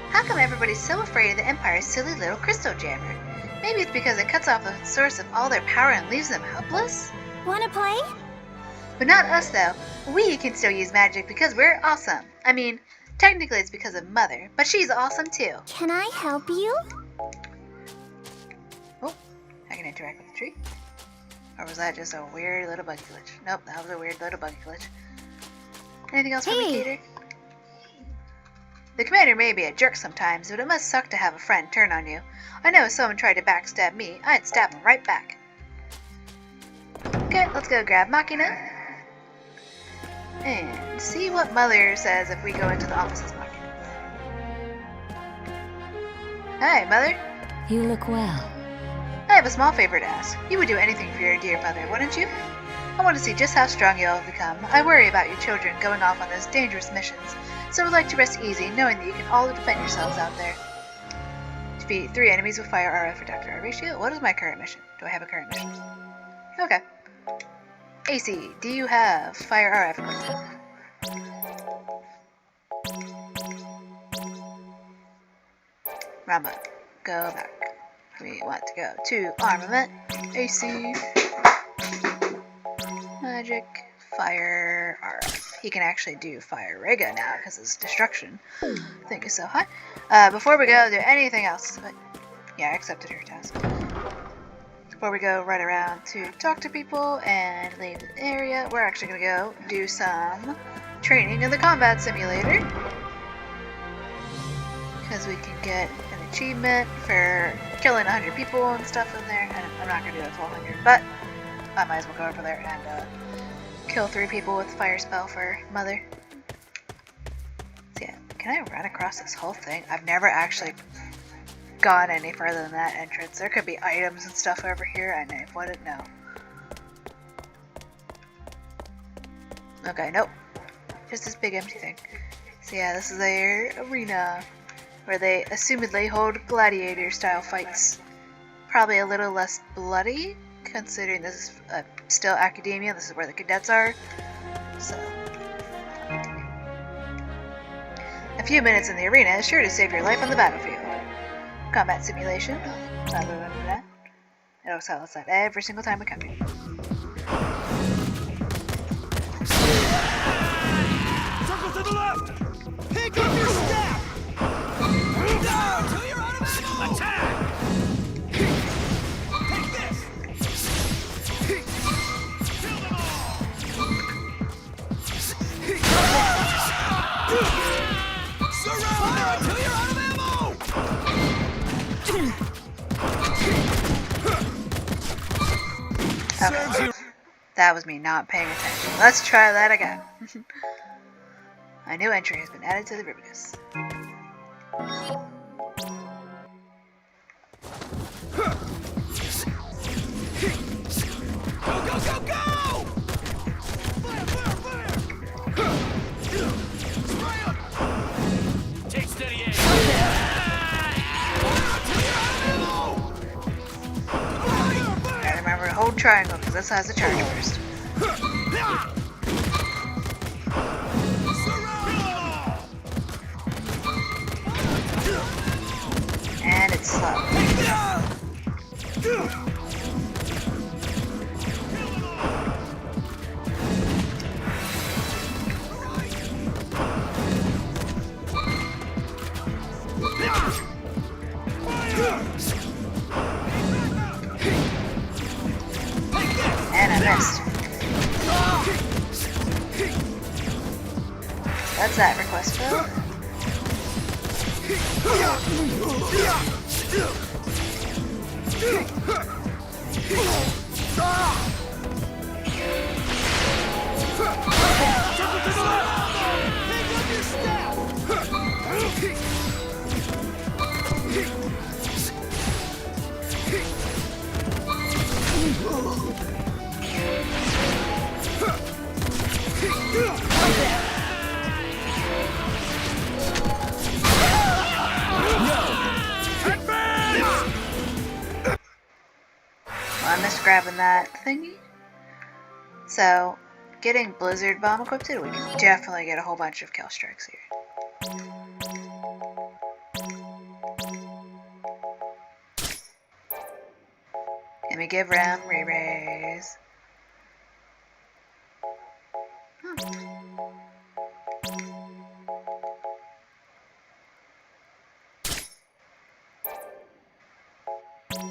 How come everybody's so afraid of the Empire's silly little crystal jammer? Maybe it's because it cuts off the source of all their power and leaves them helpless? Wanna play? But not us though. We can still use magic because we're awesome. I mean, technically it's because of Mother, but she's awesome too. Can I help you? Oh, I can interact with the tree. Or was that just a weird little buggy glitch? Nope, that was a weird little buggy glitch. Anything else for me, Gator? The commander may be a jerk sometimes, but it must suck to have a friend turn on you. I know if someone tried to backstab me, I'd stab them right back. Okay, let's go grab Machina. And see what Mother says if we go into the offices Machina. Hi, Mother. You look well. I have a small favor to ask. You would do anything for your dear mother, wouldn't you? I want to see just how strong you all have become. I worry about your children going off on those dangerous missions, so I would like to rest easy knowing that you can all defend yourselves out there. Defeat 3 enemies with fire RF reductor R ratio. What is my current mission? Do I have a current mission? Okay. AC, do you have fire RF equipment? Ramba, go back. We want to go to armament, AC, magic, fire, RF. He can actually do fire Rega now because his destruction thing is so high. Before we go do anything else, but yeah, I accepted her task. Before we go run around to talk to people and leave the area, we're actually going to go do some training in the combat simulator. Because we can get an achievement for killing 100 people and stuff in there. And I'm not going to do a full 100, but I might as well go over there and kill 3 people with fire spell for Mother. So yeah, can I run across this whole thing? I've never actually gone any further than that entrance. There could be items and stuff over here. I wouldn't know. Okay, nope. Just this big empty thing. So yeah, this is their arena where they assumedly hold gladiator-style fights. Probably a little less bloody, considering this is still academia. This is where the cadets are. So, a few minutes in the arena is sure to save your life on the battlefield. Combat simulation. Other than that, it'll tell us that every single time we come here. Circle to the left! Pick up your staff! Down till you're out of ammo! Attack! Take this! Kill them all! Surround them until you're out of ammo! Okay. That was me not paying attention. Let's try that again. A new entry has been added to the Rubicus. Go, go, go, go! Fire, fire, fire! Spray up! Take steady aim! Gotta remember to hold triangle because this has a charge burst. And it's slow. And I missed. That's that request filled. grabbing that thingy. So, getting Blizzard Bomb equipped, we can definitely get a whole bunch of kill strikes here. Let me give Ram re-raise.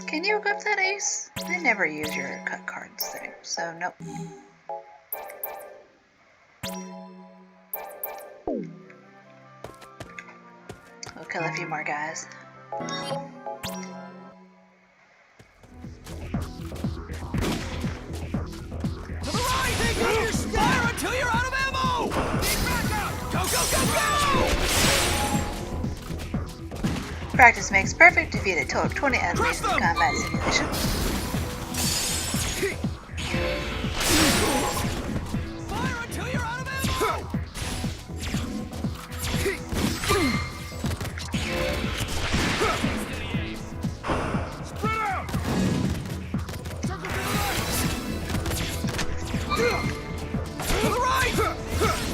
Can you equip that ace? I never use your cut cards thing, so nope. We'll kill a few more guys. To the right! Take out your fire until you're out of ammo! Need backup! Go, go, go, go! Practice makes perfect. Defeat a total of 20 enemies in combat simulation. Fire until you're out of ammo! Spread out! Circle to the right! To the right!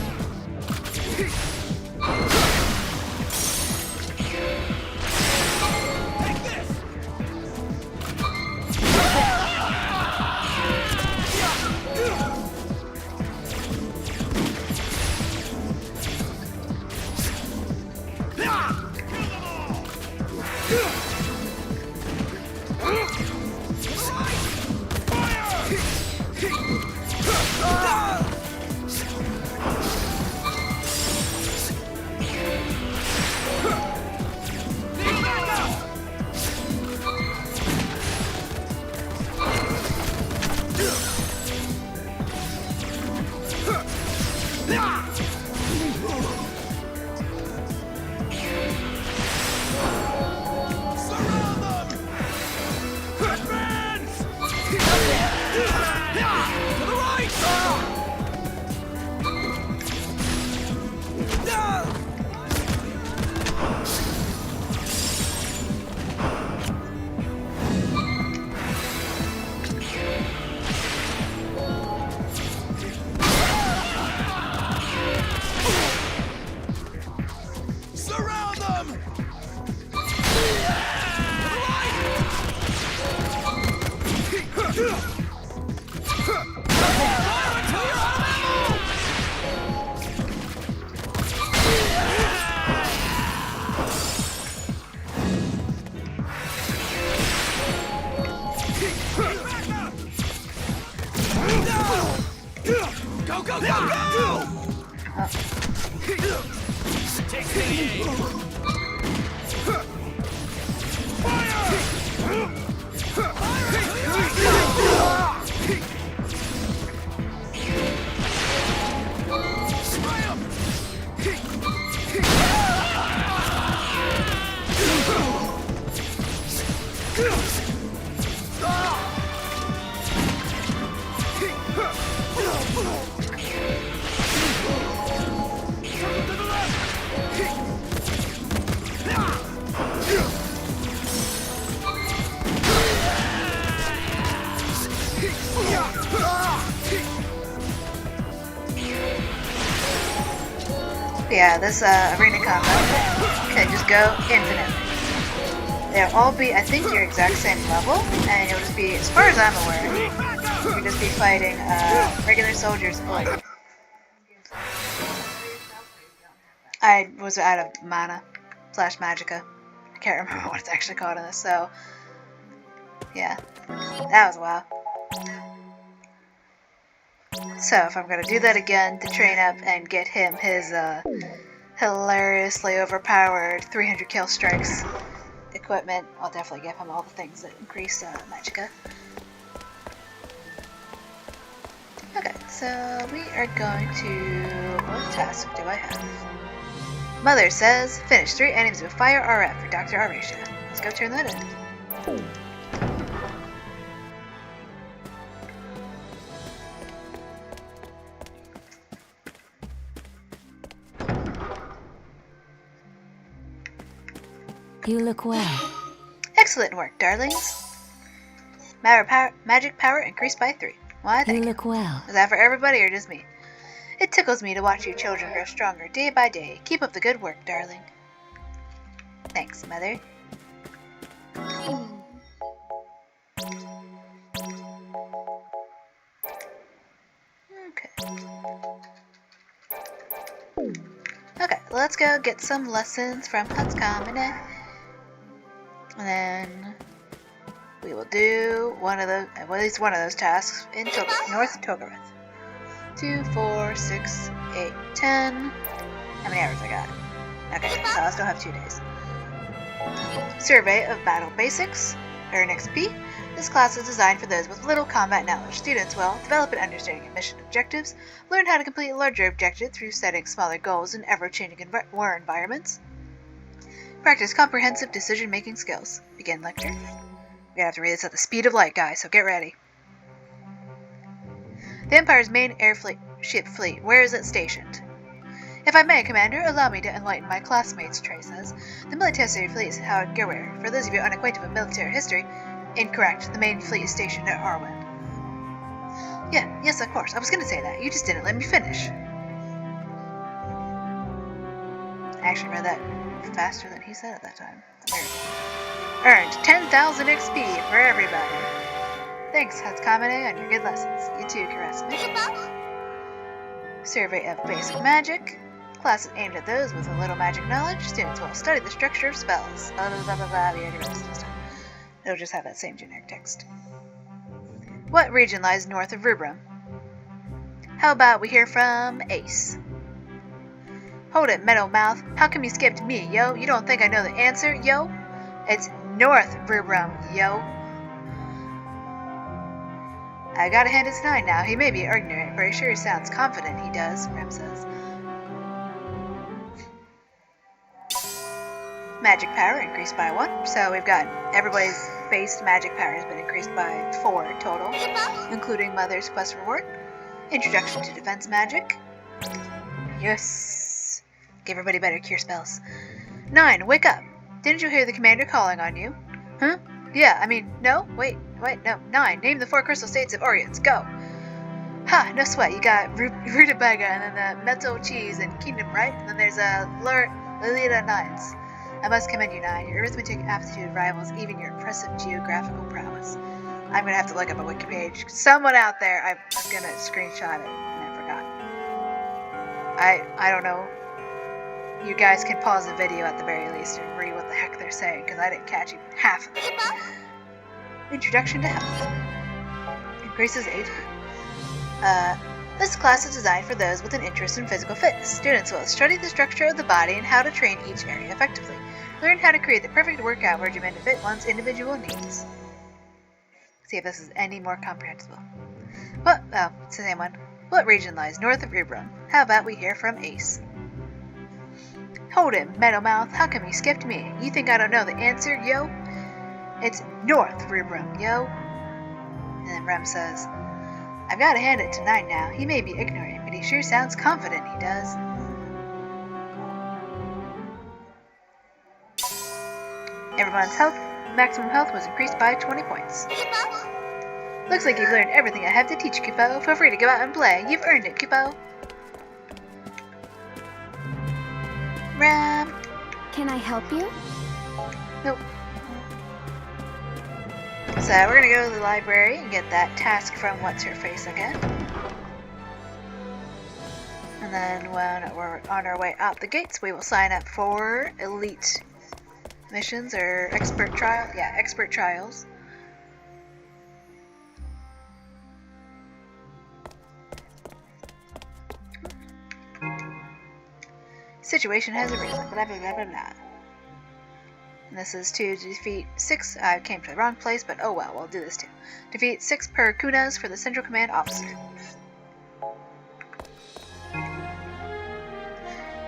Yeah, this arena combat can just go infinitely. They'll all be, I think, your exact same level, and you'll just be, as far as I'm aware, you'll just be fighting regular soldiers. Like, I was out of mana / magicka. I can't remember what it's actually called in this, so yeah, that was a while. So if I'm gonna do that again to train up and get him his hilariously overpowered 300 kill strikes equipment, I'll definitely give him all the things that increase magicka. Okay, so we are going to... What task do I have? Mother says, finish 3 enemies with fire RF for Dr. Arisha. Let's go turn that in. You look well. Excellent work, darlings. Magic power increased by 3. Why, thank you. look well. Is that for everybody or just me? It tickles me to watch you children grow stronger day by day. Keep up the good work, darling. Thanks, Mother. Okay. Okay, let's go get some lessons from Huts Common. And then we will do one of those, well, at least one of those tasks in North Togoreth. 2, 4, 6, 8, 10. How many hours I got? Okay, so I still have 2 days. Survey of Battle Basics. Earn XP. This class is designed for those with little combat knowledge. Students will develop an understanding of mission objectives, learn how to complete a larger objective through setting smaller goals in ever-changing war environments, practice comprehensive decision-making skills. Begin lecture. We're gonna have to read this at the speed of light, guys, so get ready. The Empire's main ship fleet. Where is it stationed? If I may, Commander, allow me to enlighten my classmates, Trey says. The military fleet is at Gerwer. For those of you unacquainted with military history, incorrect. The main fleet is stationed at Arwen. Yes, of course. I was gonna say that. You just didn't let me finish. I actually read that faster than he said at that time. Earned 10,000 XP for everybody. Thanks, Hatskamine, on your good lessons. You too, Karasme. Survey of Basic Magic. Class is aimed at those with a little magic knowledge. Students will study the structure of spells. Blah, blah, blah, blah, blah. We already read this stuff. It'll just have that same generic text. What region lies north of Rubrum? How about we hear from Ace? Hold it, Meadow Mouth. How come you skipped me, yo? You don't think I know the answer, yo? It's North Rubrum, yo. I gotta hand it to 9 now. He may be ignorant, but he sure sounds confident he does, Rem says. Magic power increased by 1. So we've got everybody's base magic power has been increased by 4 total, including Mother's quest reward. Introduction to defense magic. Yes. Give everybody better cure spells. 9. Wake up. Didn't you hear the commander calling on you? Huh? Yeah, I mean, no? Wait, no. 9. Name the 4 crystal states of Orients. Go. Ha, no sweat. You got Rutabaga and then the Metal Cheese and Kingdom, right? And then there's a Lolita 9s. I must commend you, 9. Your arithmetic aptitude rivals even your impressive geographical prowess. I'm gonna have to look up a wiki page. Someone out there, I was gonna screenshot it and I forgot. I don't know. You guys can pause the video at the very least and read what the heck they're saying, because I didn't catch even half of it. Introduction to Health. Increases HP. This class is designed for those with an interest in physical fitness. Students will study the structure of the body and how to train each area effectively. Learn how to create the perfect workout regimen to fit one's individual needs. See if this is any more comprehensible. Oh, it's the same one. What region lies north of Rubrum? How about we hear from Ace? Hold him, Meadowmouth. How come you skipped me? You think I don't know the answer, yo? It's North Rubrum, yo. And then Rem says, I've got to hand it to 9 now. He may be ignorant, but he sure sounds confident he does. Everyone's maximum health was increased by 20 points. Looks like you've learned everything I have to teach, Kupo. Feel free to go out and play. You've earned it, Kupo. Ram. Can I help you? Nope. So we're gonna go to the library and get that task from What's-Her-Face again. And then when we're on our way out the gates, we will sign up for elite missions or expert trial. Yeah, expert trials. Situation has arisen. Blah blah blah blah blah. And this is to defeat 6. I came to the wrong place, but oh well, we'll do this too. Defeat 6 Parakunas for the Central Command officer.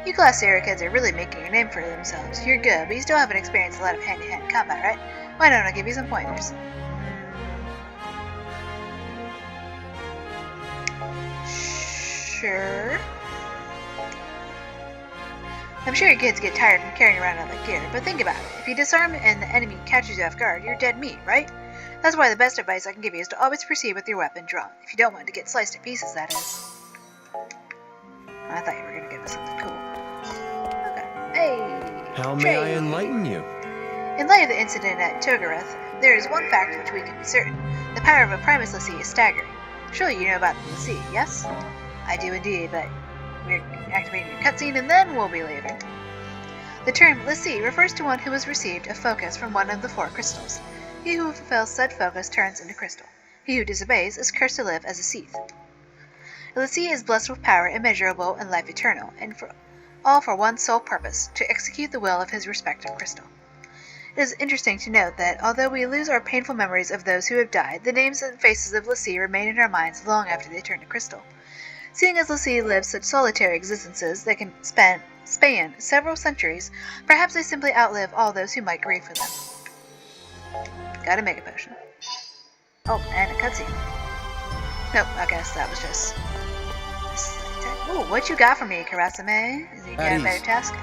You Glass Area kids are really making a name for themselves. You're good, but you still haven't experienced a lot of hand-to-hand combat, right? Why don't I give you some pointers? Sure. I'm sure your kids get tired from carrying around all that gear, but think about it. If you disarm and the enemy catches you off guard, you're dead meat, right? That's why the best advice I can give you is to always proceed with your weapon drawn. If you don't want to get sliced to pieces, that is. I thought you were going to give us something cool. Okay. Hey! How may I enlighten you? In light of the incident at Togoreth, there is one fact which we can be certain. The power of a Primus Lassie is staggering. Surely you know about the Lassie, yes? I do indeed, but we're activating your cutscene and then we'll be leaving. The term Lassie refers to one who has received a focus from one of the 4 crystals. He who fulfills said focus turns into crystal. He who disobeys is cursed to live as a Seath. A Lassie is blessed with power immeasurable and life eternal, and all for one sole purpose, to execute the will of his respective crystal. It is interesting to note that, although we lose our painful memories of those who have died, the names and faces of Lassie remain in our minds long after they turn to crystal. Seeing as Lassie lives such solitary existences that can span several centuries, perhaps they simply outlive all those who might grieve for them. Got a mega potion. Oh, and a cutscene. Nope, I guess that was just... Ooh, what you got for me, Karasame? Is he got a better task?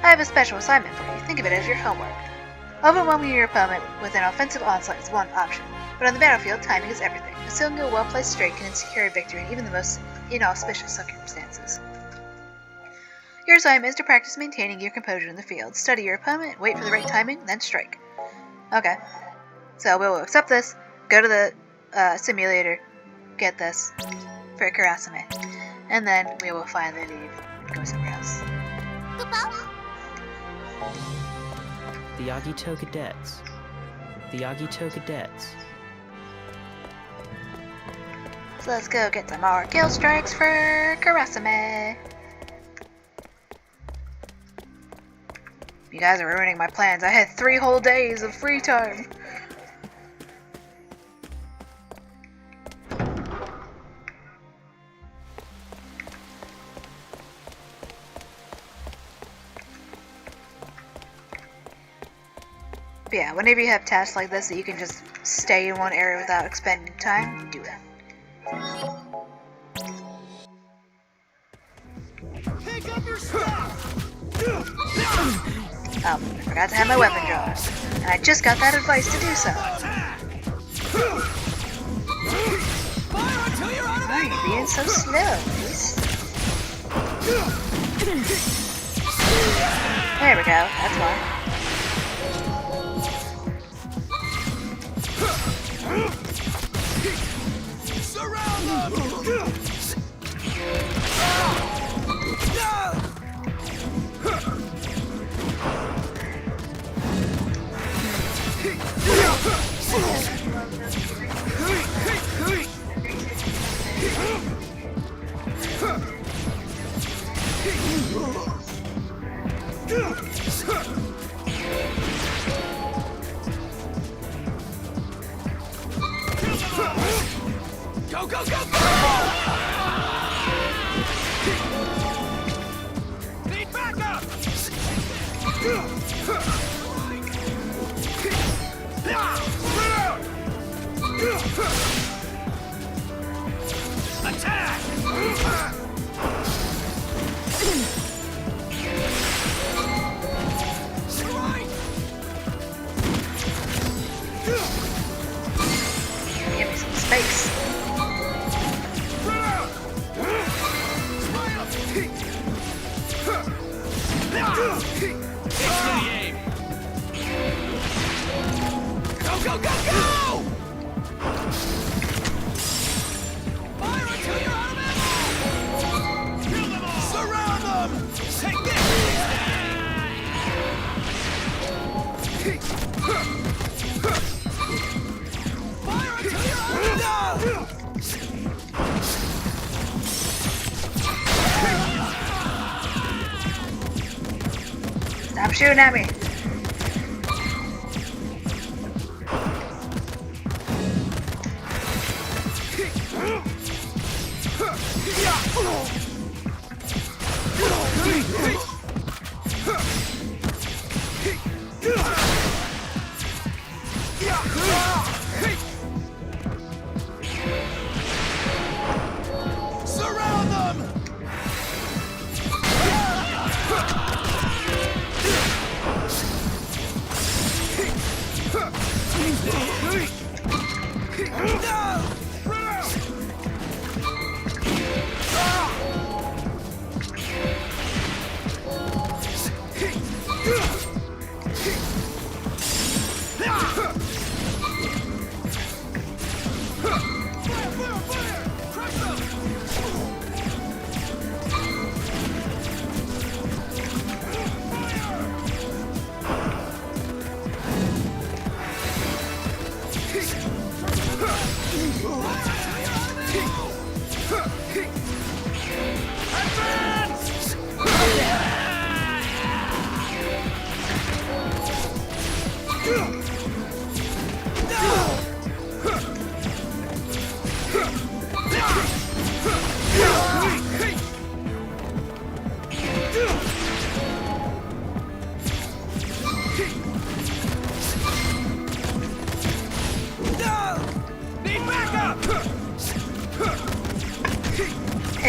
I have a special assignment for you. Think of it as your homework. Overwhelming your opponent with an offensive onslaught is one option, but on the battlefield, timing is everything. A single well-placed strike can secure a victory in even the most inauspicious circumstances. Your assignment is to practice maintaining your composure in the field. Study your opponent, wait for the right timing, then strike. Okay. So we will accept this, go to the simulator, get this for Karasame, and then we will finally leave and go somewhere else. The Agito Cadets. The Agito Cadets. So let's go get some more kill strikes for Karasame. You guys are ruining my plans. I had 3 whole days of free time. But yeah, whenever you have tasks like this that you can just stay in one area without expending time, do that. Pick up your stuff! I forgot to have my weapon drawn, and I just got that advice to do so. Fire until you're out of Why are you being so slow, please? There we go, that's why. Surround them! Go, go, go, go! Need backup! Attack! Give me some space. Go, go, go, go! Fire until you're out of ammo! Kill them all! Surround them! Take this! Fire until you're out of ammo! Stop shooting at me. Surround them!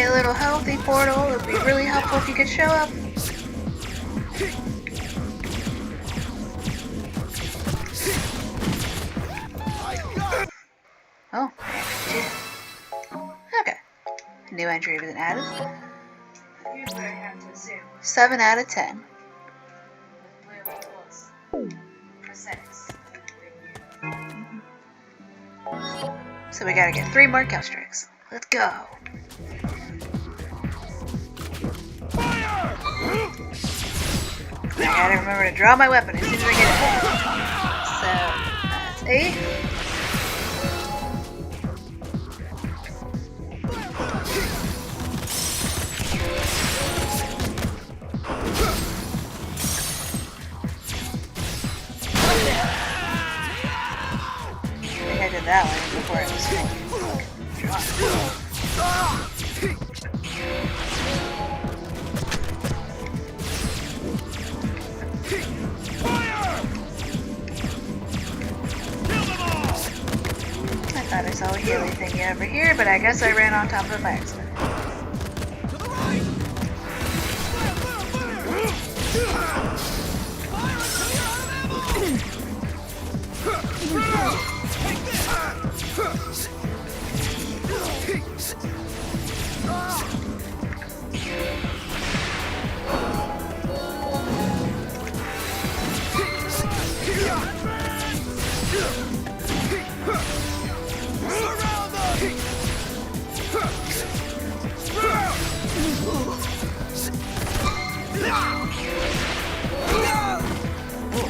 A little healthy portal would be really helpful if you could show up. Oh, okay. New entry wasn't added. 7 out of 10. So we gotta get 3 more kill streaks. Let's go. I gotta remember to draw my weapon as soon as I get it. So that's 8. I think I did that one before it was drawn. I thought I saw a healing thingy over here, but I guess I ran on top of it by accident.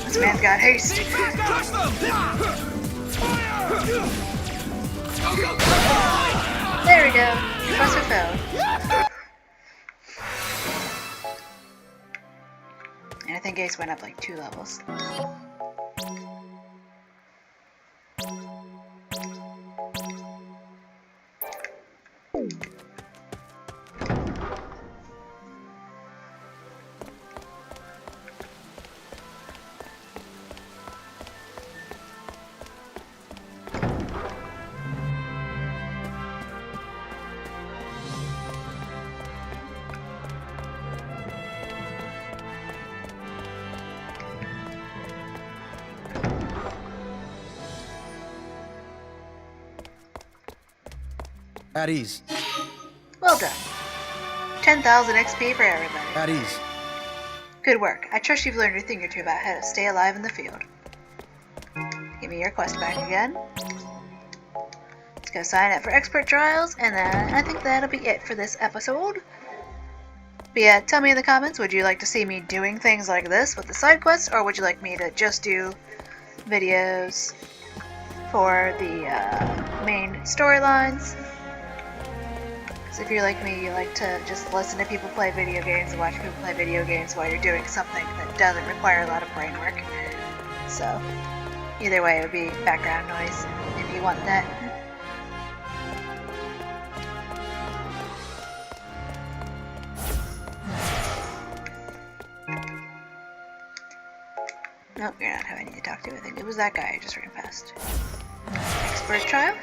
This man's got haste. There we go. Professor fell. And I think Ace went up like 2 levels. At ease. Well done. 10,000 XP for everybody. At ease. Good work. I trust you've learned a thing or two about how to stay alive in the field. Give me your quest back again. Let's go sign up for expert trials, and then I think that'll be it for this episode. But yeah, tell me in the comments, would you like to see me doing things like this with the side quests, or would you like me to just do videos for the main storylines? So if you're like me, you like to just listen to people play video games and watch people play video games while you're doing something that doesn't require a lot of brain work. So either way, it would be background noise if you want that. Nope, you're not who I need to talk to. I think it was that guy I just ran past. Expert trial?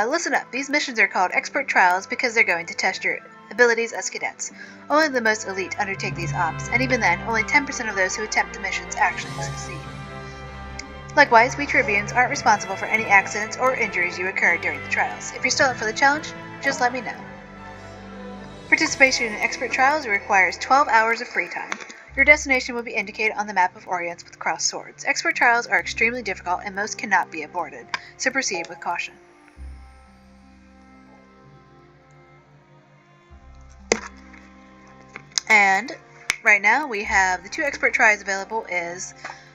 Listen up. These missions are called expert trials because they're going to test your abilities as cadets. Only the most elite undertake these ops, and even then, only 10% of those who attempt the missions actually succeed. Likewise, we Tribunes aren't responsible for any accidents or injuries you incur during the trials. If you're still up for the challenge, just let me know. Participation in expert trials requires 12 hours of free time. Your destination will be indicated on the map of Orients with crossed swords. Expert trials are extremely difficult and most cannot be aborted, so proceed with caution. And right now we have the 2 expert tries available is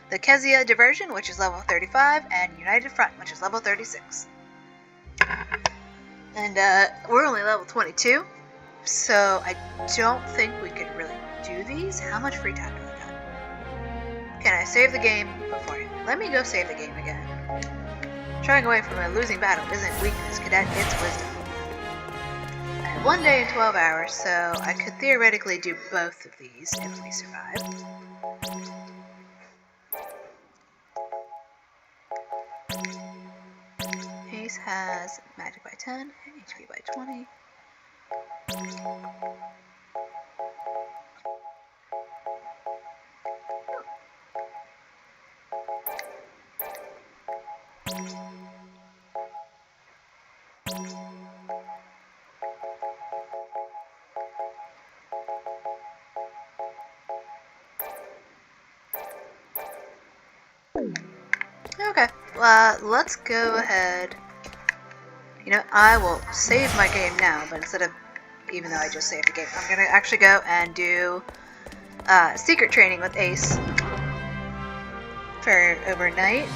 the Kezia Diversion, which is level 35, and United Front, which is level 36. And we're only level 22, so I don't think we could really do these. How much free time do I got? Can I save the game before? Let me go save the game again. Shying away from a losing battle isn't weakness, cadet, it's wisdom. I have 1 day and 12 hours, so I could theoretically do both of these if we survive. Ace has magic by 10, HP by 20. Okay, let's go ahead. You know, I will save my game now, but instead of, even though I just saved the game, I'm gonna actually go and do secret training with Ace for overnight.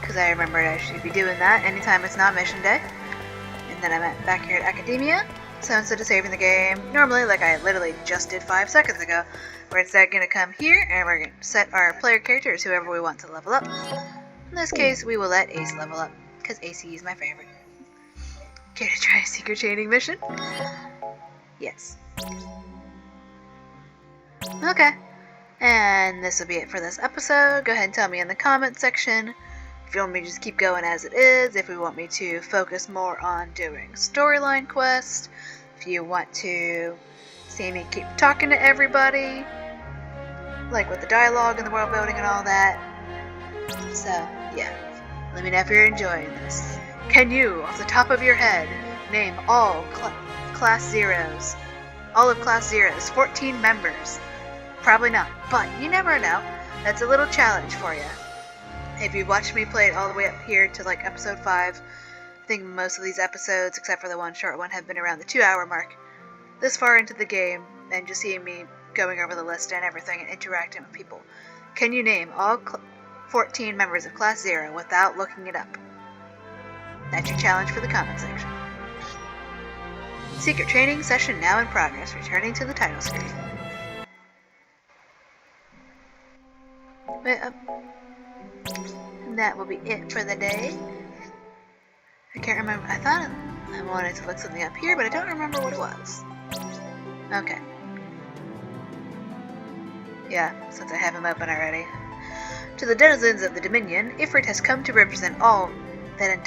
Because I remembered I should be doing that anytime it's not mission day. And then I'm back here at Academia. So instead of saving the game, normally like I literally just did 5 seconds ago, we're instead going to come here and we're going to set our player character as whoever we want to level up. In this case, we will let Ace level up, because AC is my favorite. Care to try a secret training mission? Yes. Okay. And this will be it for this episode. Go ahead and tell me in the comments section if you want me to just keep going as it is, if we want me to focus more on doing storyline quests, if you want to see me keep talking to everybody, like with the dialogue and the world building and all that. So, yeah. Let me know if you're enjoying this. Can you, off the top of your head, name all Class Zeros? All of Class Zero's 14 members? Probably not, but you never know. That's a little challenge for you. If you watched me play it all the way up here to like episode 5, I think most of these episodes, except for the one short one, have been around the 2-hour mark. This far into the game, and just seeing me going over the list and everything and interacting with people. Can you name all 14 members of Class Zero without looking it up? That's your challenge for the comment section. Secret training session now in progress, returning to the title screen. And that will be it for the day. I can't remember. I thought I wanted to look something up here, but I don't remember what it was. Okay. Yeah, since I have him open already. To the denizens of the Dominion, Ifrit has come to represent all that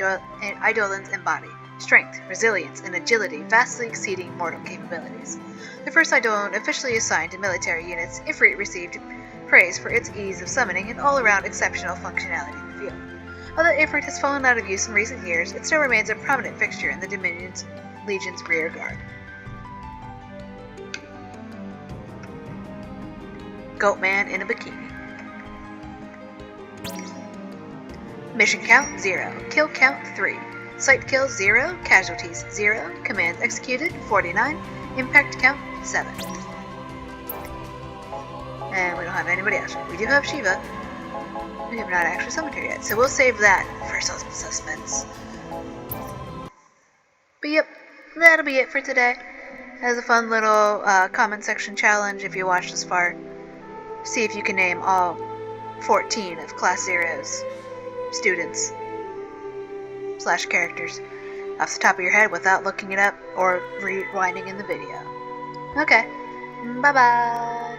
Eidolons embody. Strength, resilience, and agility vastly exceeding mortal capabilities. The first Eidolon officially assigned to military units, Ifrit received praise for its ease of summoning and all-around exceptional functionality in the field. Although Ifrit has fallen out of use in recent years, it still remains a prominent fixture in the Dominion's Legion's rear guard. Goatman in a bikini. Mission count 0, kill count 3, site kills 0, casualties 0, commands executed 49, impact count 7. And we don't have anybody else. We do have Shiva. We have not actually summoned her yet, so we'll save that for some suspense. But yep, that'll be it for today. As a fun little comment section challenge if you watched this far. See if you can name all 14 of Class Zero's students / characters off the top of your head without looking it up or rewinding in the video. Okay, bye bye.